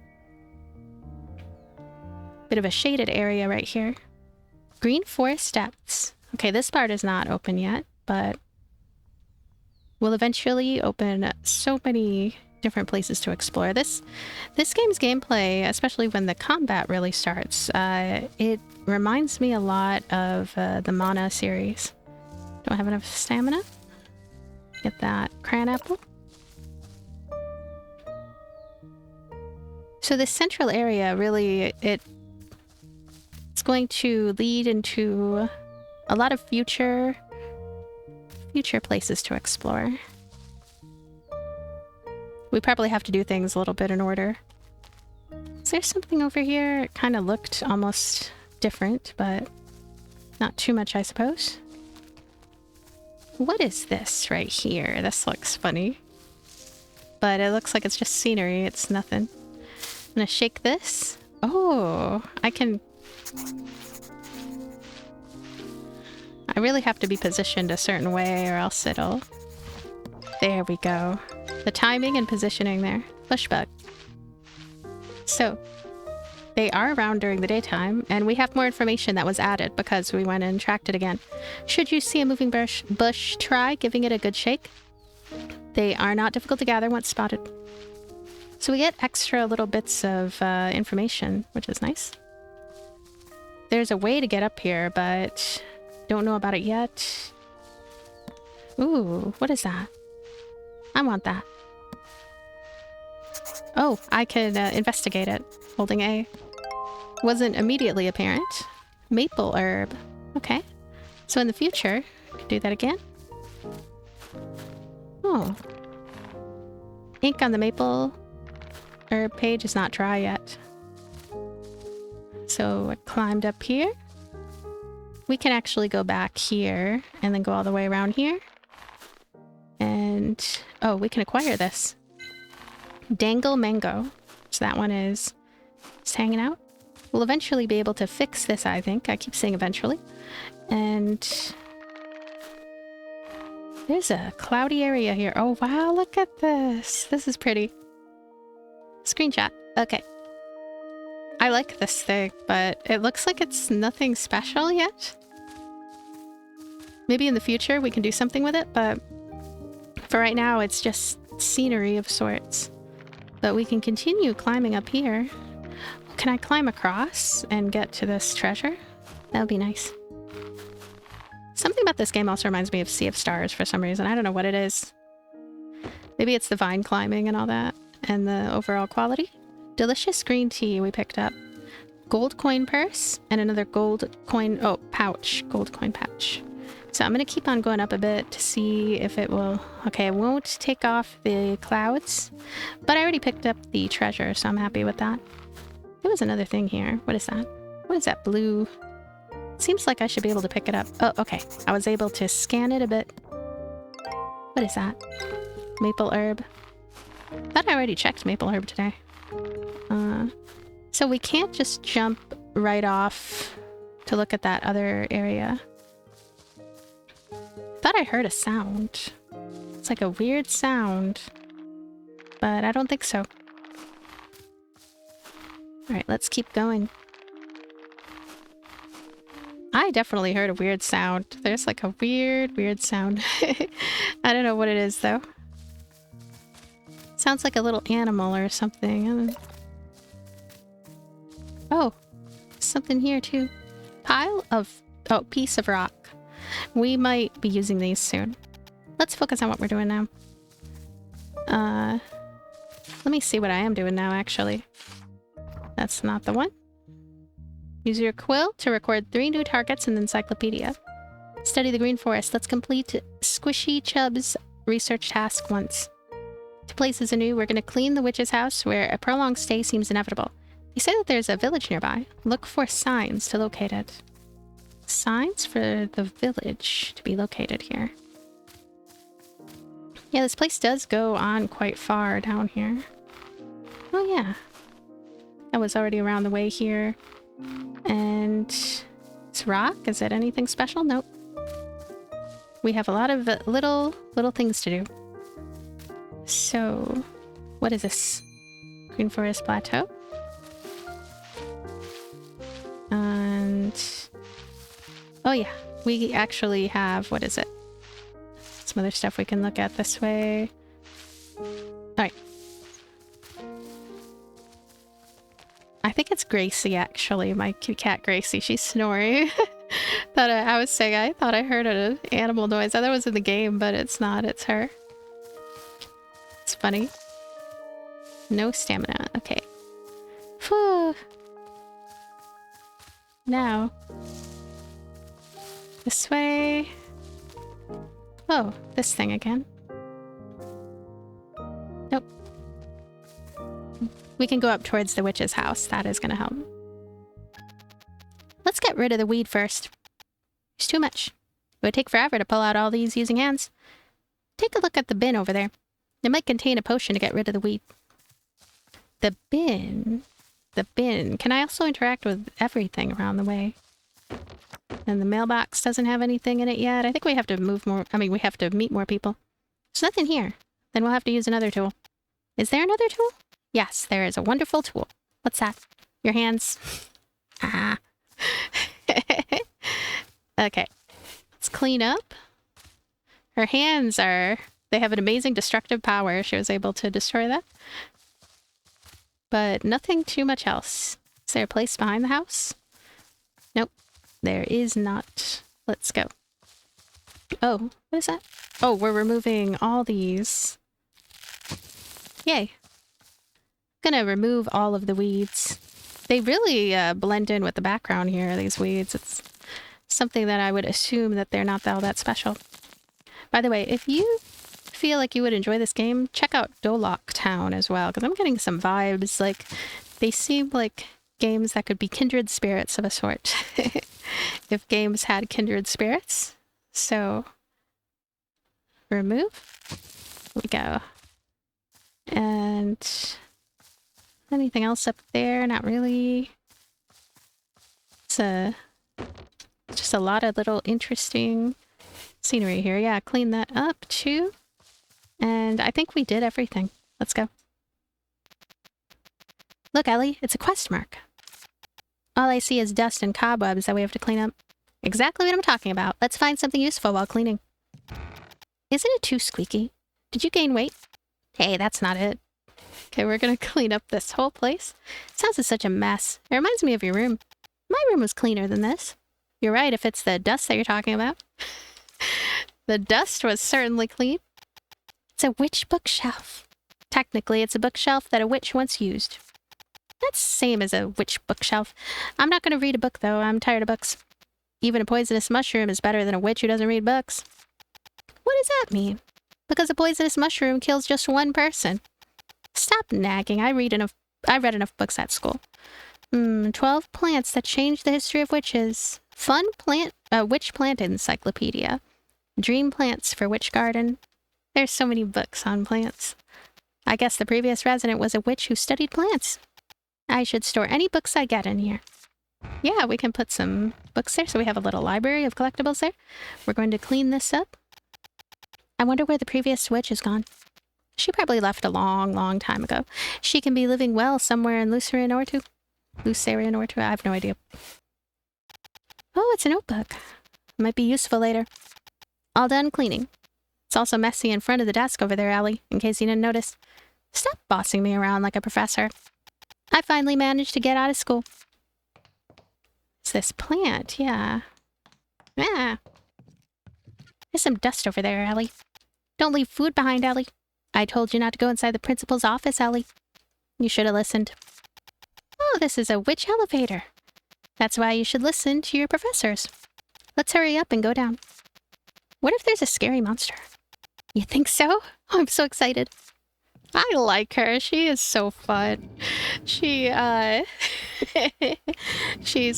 shaded area right here. Green Forest Depths. Okay, this part is not open yet, but we'll eventually open so many different places to explore. This game's gameplay, especially when the combat really starts, it reminds me a lot of the Mana series. Don't have enough stamina. Get that cran apple. So this central area really, it's going to lead into a lot of future places to explore. We probably have to do things a little bit in order. Is there something over here? It kind of looked almost different, but not too much, I suppose. What is this right here? This looks funny. But it looks like it's just scenery. It's nothing. I'm gonna shake this. Oh, I really have to be positioned a certain way or else it'll... There we go. The timing and positioning there. Pushbug. So, they are around during the daytime, and we have more information that was added because we went and tracked it again. Should you see a moving bush, try giving it a good shake. They are not difficult to gather once spotted. So we get extra little bits of information, which is nice. There's a way to get up here, but don't know about it yet. Ooh, what is that? I want that. Oh, I could investigate it. Holding A. Wasn't immediately apparent. Maple herb. Okay. So in the future, I could do that again. Oh. Ink on the maple herb page is not dry yet. So I climbed up here. We can actually go back here and then go all the way around here. And, oh, we can acquire this. Dangle Mango. So that one is just hanging out. We'll eventually be able to fix this, I think. I keep saying eventually. And there's a cloudy area here. Oh, wow, look at this. This is pretty. Screenshot. Okay. I like this thing, but it looks like it's nothing special yet. Maybe in the future we can do something with it, but for right now it's just scenery of sorts. But we can continue climbing up here. Can I climb across and get to this treasure? That would be nice. Something about this game also reminds me of Sea of Stars for some reason. I don't know what it is. Maybe it's the vine climbing and all that, and the overall quality. Delicious green tea we picked up. Gold coin purse and another gold coin, oh, pouch. Gold coin pouch. So I'm going to keep on going up a bit to see if it will... Okay, it won't take off the clouds, but I already picked up the treasure, so I'm happy with that. There was another thing here. What is that? What is that blue? Seems like I should be able to pick it up. Oh, okay. I was able to scan it a bit. What is that? Maple herb. Thought I already checked maple herb today. So we can't just jump right off to look at that other area. Thought I heard a sound. It's like a weird sound, but I don't think so. Alright, let's keep going. I definitely heard a weird sound. There's like a weird sound. I don't know what it is though. Sounds like a little animal or something. Oh, something here too. Pile of... Oh, piece of rock. We might be using these soon. Let's focus on what we're doing now. Let me see what I am doing now, actually. That's not the one. Use your quill to record 3 new targets in the encyclopedia. Study the green forest. Let's complete Squishy Chub's research task once. To places anew, we're going to clean the witch's house where a prolonged stay seems inevitable. They say that there's a village nearby. Look for signs to locate it. Signs for the village to be located here. Yeah, this place does go on quite far down here. Oh yeah. I was already around the way here. And it's rock. Is it anything special? Nope. We have a lot of little things to do. So, what is this? Green Forest Plateau. And oh yeah, we actually have, what is it? Some other stuff we can look at this way. Alright. I think it's Gracie, actually. My kitty cat Gracie. She's snoring. I was saying, I thought I heard an animal noise. I thought it was in the game, but it's not. It's her. It's funny. No stamina. Okay. Whew. Now. This way. Oh, this thing again. Nope. We can go up towards the witch's house. That is going to help. Let's get rid of the weed first. There's too much. It would take forever to pull out all these using hands. Take a look at the bin over there. It might contain a potion to get rid of the weed. The bin? The bin. Can I also interact with everything around the way? And the mailbox doesn't have anything in it yet. I think we have to move more. I mean, we have to meet more people. There's nothing here. Then we'll have to use another tool. Is there another tool? Yes, there is a wonderful tool. What's that? Your hands. Ah. Okay. Let's clean up. Her hands are... They have an amazing destructive power. She was able to destroy that. But nothing too much else. Is there a place behind the house? Nope. There is not. Let's go. Oh, what is that? Oh, we're removing all these. Yay. Gonna remove all of the weeds. They really blend in with the background here, these weeds. It's something that I would assume that they're not all that special. By the way, if you feel like you would enjoy this game, check out Dolok Town as well, because I'm getting some vibes. Like, they seem like games that could be kindred spirits of a sort. If games had kindred spirits. So, remove. There we go. And anything else up there? Not really. It's just a lot of little interesting scenery here. Yeah, clean that up too. And I think we did everything. Let's go. Look, Ellie, it's a quest mark. All I see is dust and cobwebs that we have to clean up. Exactly what I'm talking about. Let's find something useful while cleaning. Isn't it too squeaky? Did you gain weight? Hey, that's not it. Okay, we're gonna clean up this whole place. This house is such a mess. It reminds me of your room. My room was cleaner than this. You're right, if it's the dust that you're talking about. The dust was certainly clean. It's a witch bookshelf. Technically, it's a bookshelf that a witch once used. That's the same as a witch bookshelf. I'm not going to read a book, though. I'm tired of books. Even a poisonous mushroom is better than a witch who doesn't read books. What does that mean? Because a poisonous mushroom kills just one person. Stop nagging. I read enough books at school. 12 plants that changed the history of witches. Fun witch plant encyclopedia. Dream plants for witch garden. There's so many books on plants. I guess the previous resident was a witch who studied plants. I should store any books I get in here. Yeah, we can put some books there, so we have a little library of collectibles there. We're going to clean this up. I wonder where the previous witch has gone. She probably left a long, long time ago. She can be living well somewhere in LUCEREIN ORTU. LUCEREIN ORTU? I have no idea. Oh, it's a notebook. Might be useful later. All done cleaning. It's also messy in front of the desk over there, Ellie, in case you didn't notice. Stop bossing me around like a professor. I finally managed to get out of school. It's this plant, yeah. Yeah. There's some dust over there, Ellie. Don't leave food behind, Ellie. I told you not to go inside the principal's office, Ellie. You should have listened. Oh, this is a witch elevator. That's why you should listen to your professors. Let's hurry up and go down. What if there's a scary monster? You think so? Oh, I'm so excited. I like her. She is so fun. She's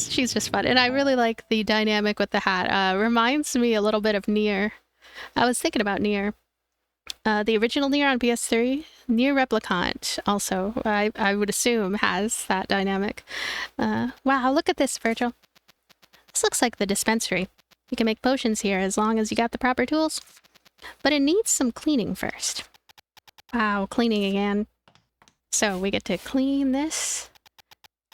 just fun. And I really like the dynamic with the hat. Reminds me a little bit of Nier. I was thinking about Nier. The original Nier on PS3, Nier Replicant also, I would assume, has that dynamic. Wow, look at this, Virgil. This looks like the dispensary. You can make potions here as long as you got the proper tools. But it needs some cleaning first. Wow, cleaning again. So we get to clean this.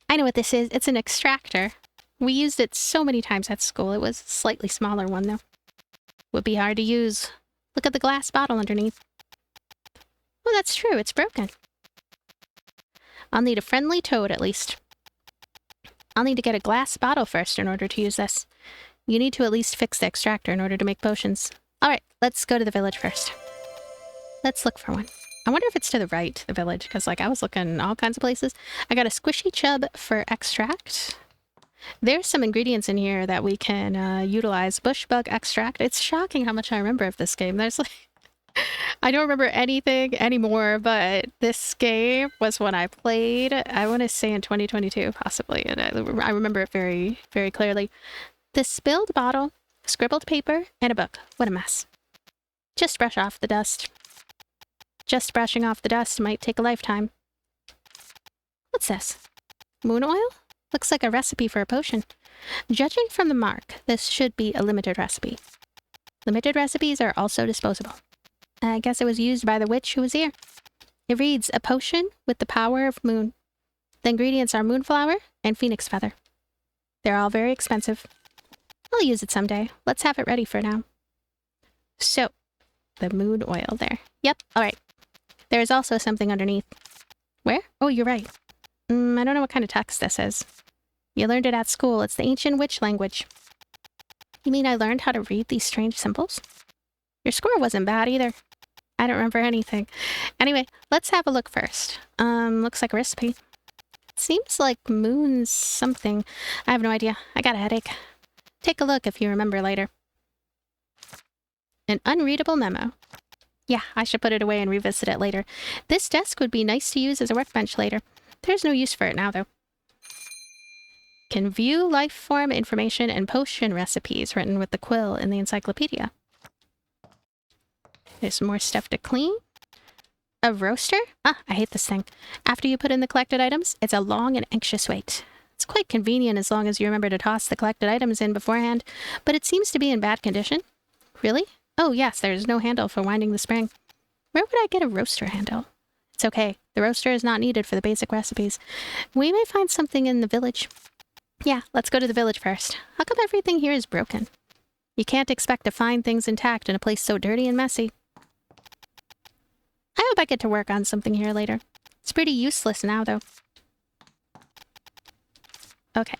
I know what this is. It's an extractor. We used it so many times at school. It was a slightly smaller one, though. Would be hard to use. Look at the glass bottle underneath. Oh, that's true. It's broken. I'll need a friendly toad, at least. I'll need to get a glass bottle first in order to use this. You need to at least fix the extractor in order to make potions. Alright, let's go to the village first. Let's look for one. I wonder if it's to the right, the village, because like I was looking all kinds of places. I got a squishy chub for extract. There's some ingredients in here that we can utilize. Bush bug extract. It's shocking how much I remember of this game. There's like... I don't remember anything anymore, but this game was when I played, I want to say in 2022, possibly, and I remember it very, very clearly. This spilled bottle, scribbled paper, and a book. What a mess. Just brush off the dust. Just brushing off the dust might take a lifetime. What's this? Moon oil? Looks like a recipe for a potion. Judging from the mark, this should be a limited recipe. Limited recipes are also disposable. I guess it was used by the witch who was here. It reads, a potion with the power of moon. The ingredients are moonflower and phoenix feather. They're all very expensive. I'll use it someday. Let's have it ready for now. So, the moon oil there. Yep, alright. There's also something underneath. Where? Oh, you're right. I don't know what kind of text this is. You learned it at school. It's the ancient witch language. You mean I learned how to read these strange symbols? Your score wasn't bad either. I don't remember anything. Anyway, let's have a look first. Looks like a recipe. It seems like moon's something. I have no idea. I got a headache. Take a look if you remember later. An unreadable memo. Yeah, I should put it away and revisit it later. This desk would be nice to use as a workbench later. There's no use for it now, though. Can view life form information and potion recipes written with the quill in the encyclopedia. There's more stuff to clean. A roaster? Ah, I hate this thing. After you put in the collected items, it's a long and anxious wait. It's quite convenient as long as you remember to toss the collected items in beforehand, but it seems to be in bad condition. Really? Oh yes, there's no handle for winding the spring. Where would I get a roaster handle? It's okay. The roaster is not needed for the basic recipes. We may find something in the village. Yeah, let's go to the village first. How come everything here is broken? You can't expect to find things intact in a place so dirty and messy. I hope I get to work on something here later. It's pretty useless now, though. Okay.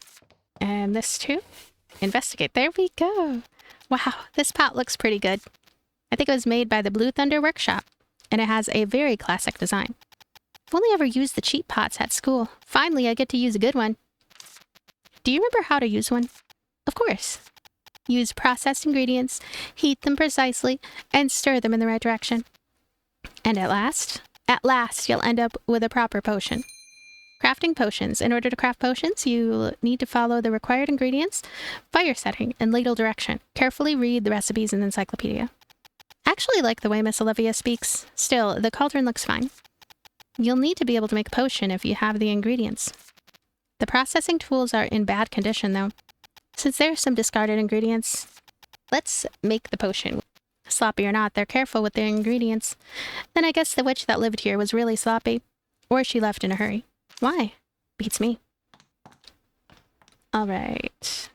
And this too? Investigate. There we go. Wow, this pot looks pretty good. I think it was made by the Blue Thunder Workshop, and it has a very classic design. I've only ever used the cheap pots at school. Finally, I get to use a good one. Do you remember how to use one? Of course. Use processed ingredients, heat them precisely, and stir them in the right direction. And at last, you'll end up with a proper potion. Crafting potions. In order to craft potions, you need to follow the required ingredients, fire setting, and ladle direction. Carefully read the recipes in the encyclopedia. I actually like the way Miss Olivia speaks. Still, the cauldron looks fine. You'll need to be able to make a potion if you have the ingredients. The processing tools are in bad condition, though. Since there are some discarded ingredients, let's make the potion. Sloppy or not, they're careful with their ingredients. Then I guess the witch that lived here was really sloppy. Or she left in a hurry. Why? Beats me. Alright.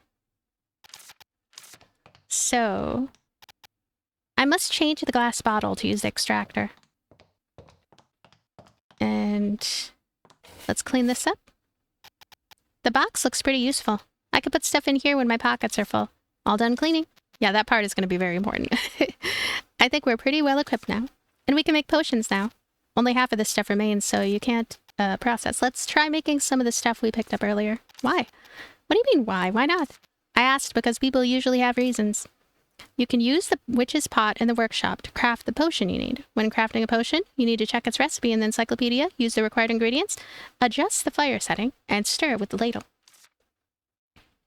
So, I must change the glass bottle to use the extractor. And let's clean this up. The box looks pretty useful. I could put stuff in here when my pockets are full. All done cleaning. Yeah, that part is going to be very important. I think we're pretty well equipped now. And we can make potions now. Only half of this stuff remains, so you can't process. Let's try making some of the stuff we picked up earlier. Why? What do you mean, why? Why not? I asked because people usually have reasons. You can use the witch's pot in the workshop to craft the potion you need. When crafting a potion, you need to check its recipe in the encyclopedia, use the required ingredients, adjust the fire setting, and stir with the ladle.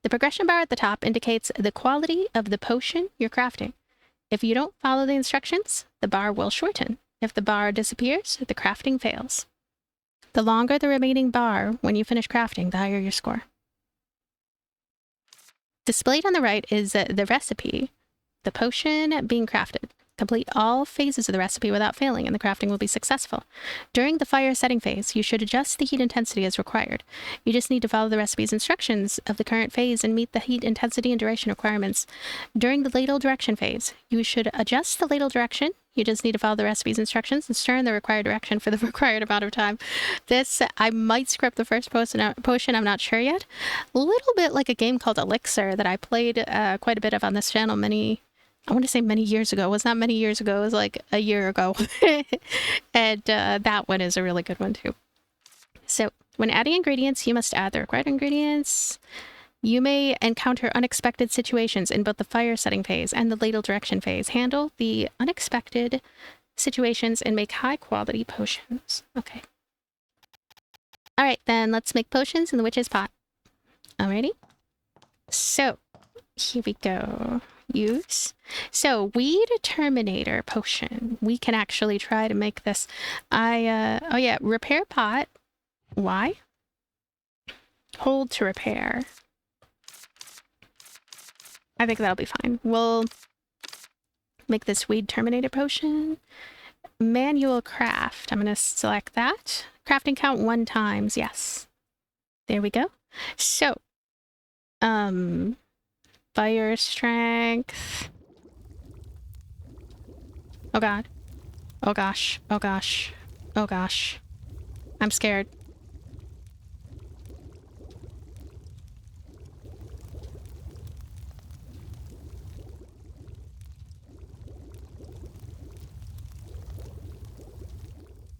The progression bar at the top indicates the quality of the potion you're crafting. If you don't follow the instructions, the bar will shorten. If the bar disappears, the crafting fails. The longer the remaining bar when you finish crafting, the higher your score. Displayed on the right is the recipe, the potion being crafted. Complete all phases of the recipe without failing, and the crafting will be successful. During the fire setting phase, you should adjust the heat intensity as required. You just need to follow the recipe's instructions of the current phase and meet the heat intensity and duration requirements. During the ladle direction phase, you should adjust the ladle direction. You just need to follow the recipe's instructions and stir in the required direction for the required amount of time. This, I might script the first potion, I'm not sure yet. A little bit like a game called Elixir that I played quite a bit of on this channel I want to say many years ago. It was not many years ago. It was like a year ago. And that one is a really good one too. So when adding ingredients, you must add the required ingredients. You may encounter unexpected situations in both the fire setting phase and the ladle direction phase. Handle the unexpected situations and make high quality potions. Okay. All right, then let's make potions in the witch's pot. Alrighty. So here we go. Use. So Weed Terminator Potion. We can actually try to make this. Oh yeah, repair pot. Why? Hold to repair. I think that'll be fine. We'll make this Weed Terminator Potion. Manual craft. I'm going to select that. Crafting count 1 times. Yes. There we go. So, fire strength. Oh god. Oh gosh. Oh gosh. Oh gosh. I'm scared.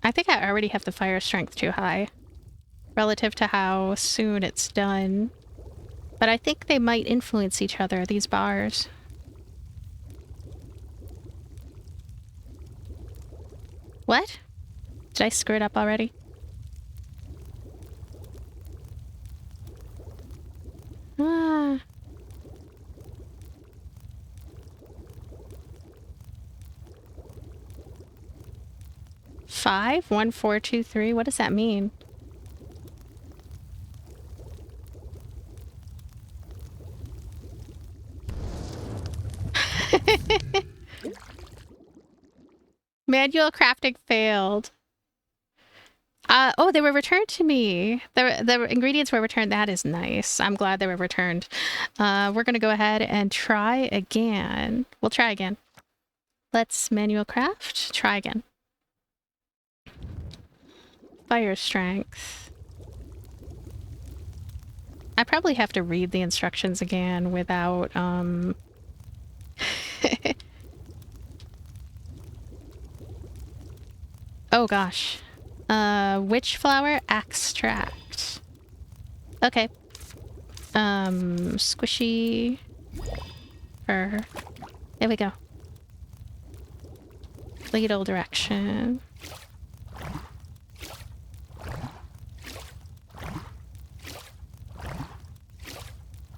I think I already have the fire strength too high relative to how soon it's done. But I think they might influence each other, these bars. What? Did I screw it up already? Ah. Five? 1, 4, 2, 3? What does that mean? Manual crafting failed. Oh, they were returned to me. The ingredients were returned. That is nice. I'm glad they were returned. We're going to go ahead and try again. We'll try again. Let's manual craft. Try again. Fire strength. I probably have to read the instructions again without, Oh gosh. Witch flower extract. Okay. Squishy. for... There we go. Ladle direction.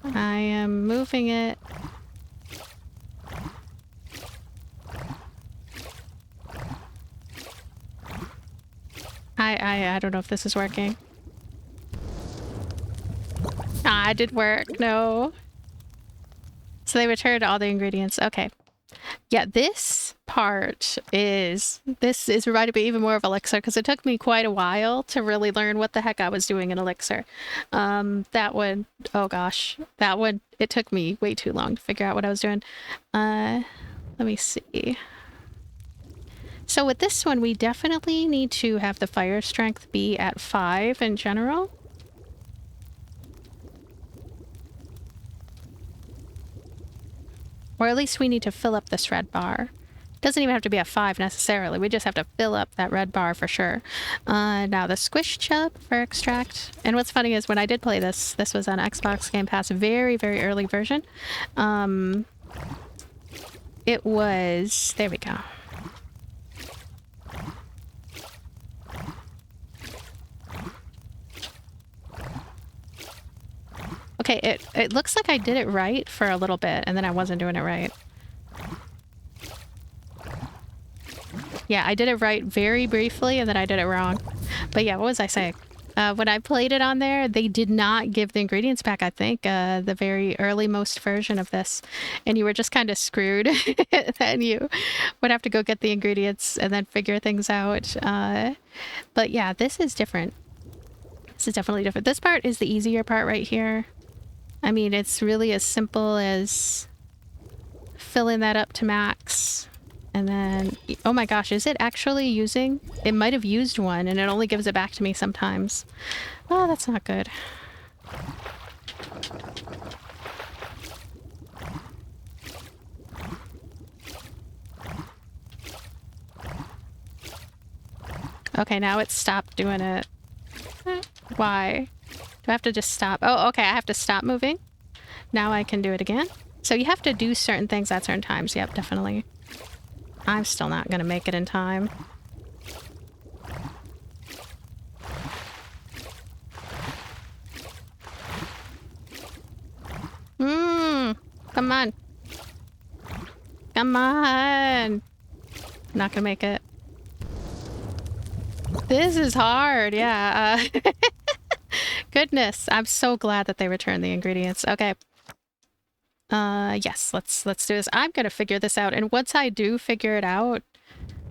I am moving it. I don't know if this is working. Ah, it did work. No. So they returned all the ingredients. Okay. Yeah, this part is... This is reminding me even more of Elixir, because it took me quite a while to really learn what the heck I was doing in Elixir. That one... Oh gosh. That one, it took me way too long to figure out what I was doing. Let me see. So with this one, we definitely need to have the fire strength be at 5 in general. Or at least we need to fill up this red bar. Doesn't even have to be at 5 necessarily. We just have to fill up that red bar for sure. Now the squish chub for extract. And what's funny is when I did play this, this was on Xbox Game Pass, very, very early version. It was... There we go. Okay, it looks like I did it right for a little bit, and then I wasn't doing it right. Yeah, I did it right very briefly, and then I did it wrong. But yeah, what was I saying? When I played it on there, they did not give the ingredients back, I think, the very early most version of this. And you were just kind of screwed. Then you would have to go get the ingredients and then figure things out. But yeah, this is different. This is definitely different. This part is the easier part right here. I mean, it's really as simple as filling that up to max. And then, oh my gosh, is it actually using? It might have used one and it only gives it back to me sometimes. Oh, that's not good. Okay, now it's stopped doing it. Why? Do I have to just stop? Oh, okay, I have to stop moving. Now I can do it again. So you have to do certain things at certain times. Yep, definitely. I'm still not gonna make it in time. Come on. Come on. I'm not gonna make it. This is hard, yeah. Goodness, I'm so glad that they returned the ingredients. Okay. Yes, let's do this. I'm gonna figure this out, and once I do figure it out,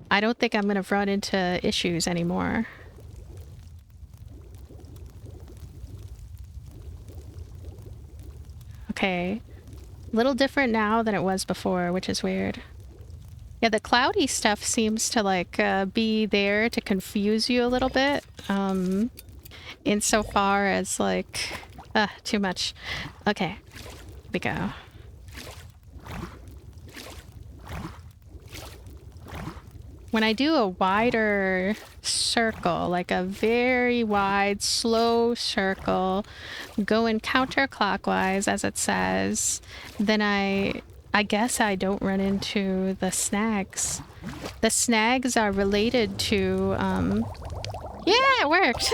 I don't think I'm gonna run into issues anymore. Okay. A little different now than it was before, which is weird. Yeah, the cloudy stuff seems to, like, be there to confuse you a little bit. Insofar as, like... too much. Okay. Here we go. When I do a wider circle, like a very wide, slow circle, going counterclockwise, as it says, then I guess I don't run into the snags. The snags are related to, yeah, it worked!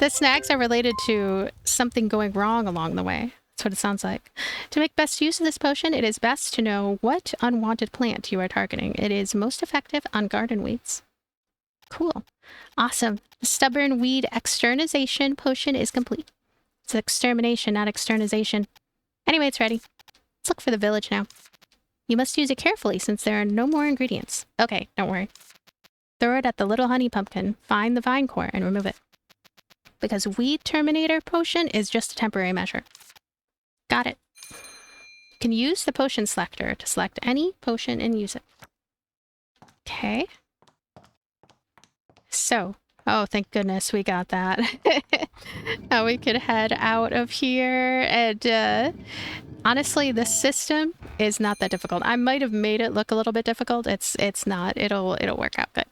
The snags are related to something going wrong along the way. That's what it sounds like. To make best use of this potion, it is best to know what unwanted plant you are targeting. It is most effective on garden weeds. Cool. Awesome. The stubborn weed externization potion is complete. It's extermination, not externization. Anyway, it's ready. Let's look for the village now. You must use it carefully since there are no more ingredients. Okay, don't worry. Throw it at the little honey pumpkin, find the vine core, and remove it. Because Weed Terminator Potion is just a temporary measure. Got it. You can use the potion selector to select any potion and use it. Okay. So, oh, thank goodness we got that. Now we can head out of here, and honestly, this system is not that difficult. I might have made it look a little bit difficult. It's not. It'll work out good.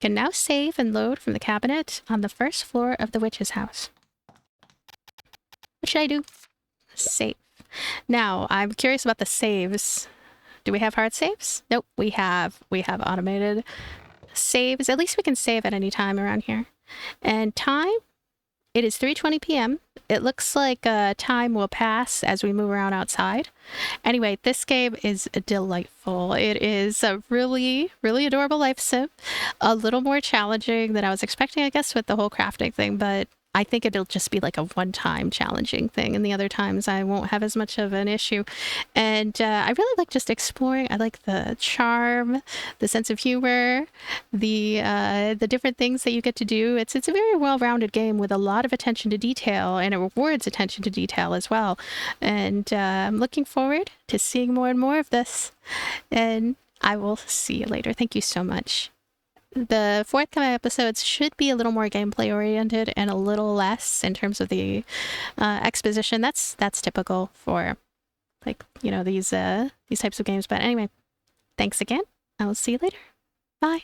Can now save and load from the cabinet on the first floor of the witch's house. What should I do? Save. Now, I'm curious about the saves. Do we have hard saves? Nope, we have automated saves. At least we can save at any time around here. And time, it is 3:20 p.m. It looks like time will pass as we move around outside. Anyway, this game is delightful. It is a really, really adorable life sim. A little more challenging than I was expecting, I guess, with the whole crafting thing, but I think it'll just be like a one-time challenging thing, and the other times I won't have as much of an issue. And I really like just exploring. I like the charm, the sense of humor, the different things that you get to do. It's a very well-rounded game with a lot of attention to detail, and it rewards attention to detail as well. And I'm looking forward to seeing more and more of this. And I will see you later. Thank you so much. The forthcoming episodes should be a little more gameplay oriented and a little less in terms of the exposition. That's typical for, like, you know, these types of games. But anyway, thanks again. I will see you later. Bye.